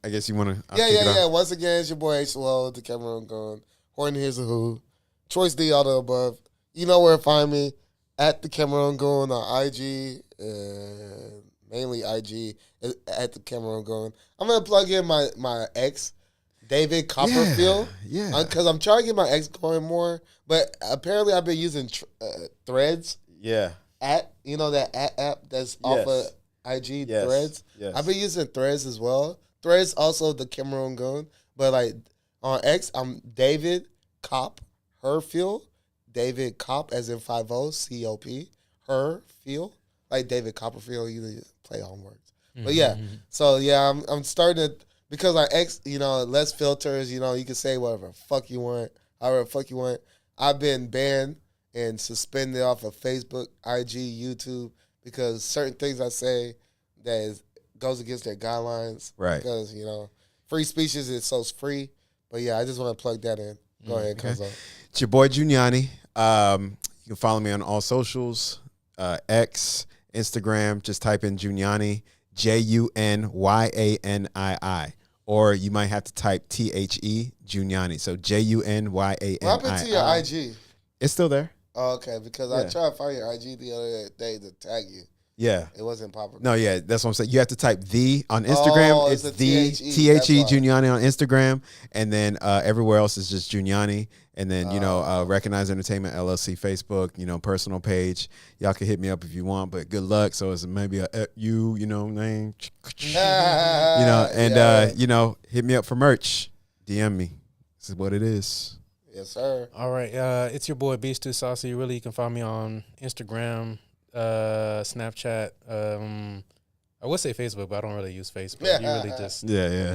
I guess you want to. Yeah. Once again, it's your boy H-Lo, the Cameroon Gone. Horny Here's a Who. Choice D, all the above. You know where to find me. At the Cameroon Gone on IG, mainly IG, at the Cameroon Gone. I'm going to plug in my ex, David Copperfield. Yeah. Because I'm trying to get my ex going more, but apparently I've been using Threads. Yeah. That app that's off of IG, Threads. Yes. I've been using Threads as well. Threads also the Cameroon Gone. But like on X, I'm David Copperfield. David Cop, as in 50, C-O-P, Herfield, like David Copperfield. You play on words, but So I'm starting to because our ex, less filters. You can say whatever fuck you want, however fuck you want. I've been banned and suspended off of Facebook, IG, YouTube because certain things I say goes against their guidelines. Right. Because free speech is so free. But I just want to plug that in. Go ahead, Kozo. It's your boy Juniani. You can follow me on all socials, X, Instagram. Just type in Juniani, Junyanii, or you might have to type THE Juniani. So Junianii. What happened to your IG? It's still there. Oh, okay, because I tried to find your IG the other day to tag you. Yeah. It wasn't Papa. No, yeah, that's what I'm saying. You have to type the on Instagram. Oh, it's it's the THE, THE Juniani on Instagram, and then everywhere else is just Juniani. And then Recognize Entertainment LLC Facebook. Personal page. Y'all can hit me up if you want, but good luck. So it's maybe a name. Hit me up for merch. DM me. This is what it is. Yes, sir. All right. It's your boy Beast2Saucey. Really, you can find me on Instagram, Snapchat. I would say Facebook, but I don't really use Facebook. You really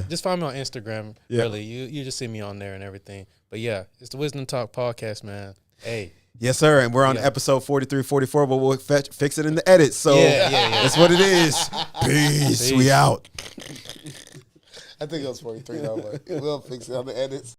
just find me on Instagram. Yeah. Really, you just see me on there and everything. But yeah, it's the Wisdom Talk podcast, man. Hey. Yes, sir. And we're on episode 43, 44, but we'll fix it in the edit. So that's what it is. Peace. We out. I think it was 43 though, but we'll fix it on the edits.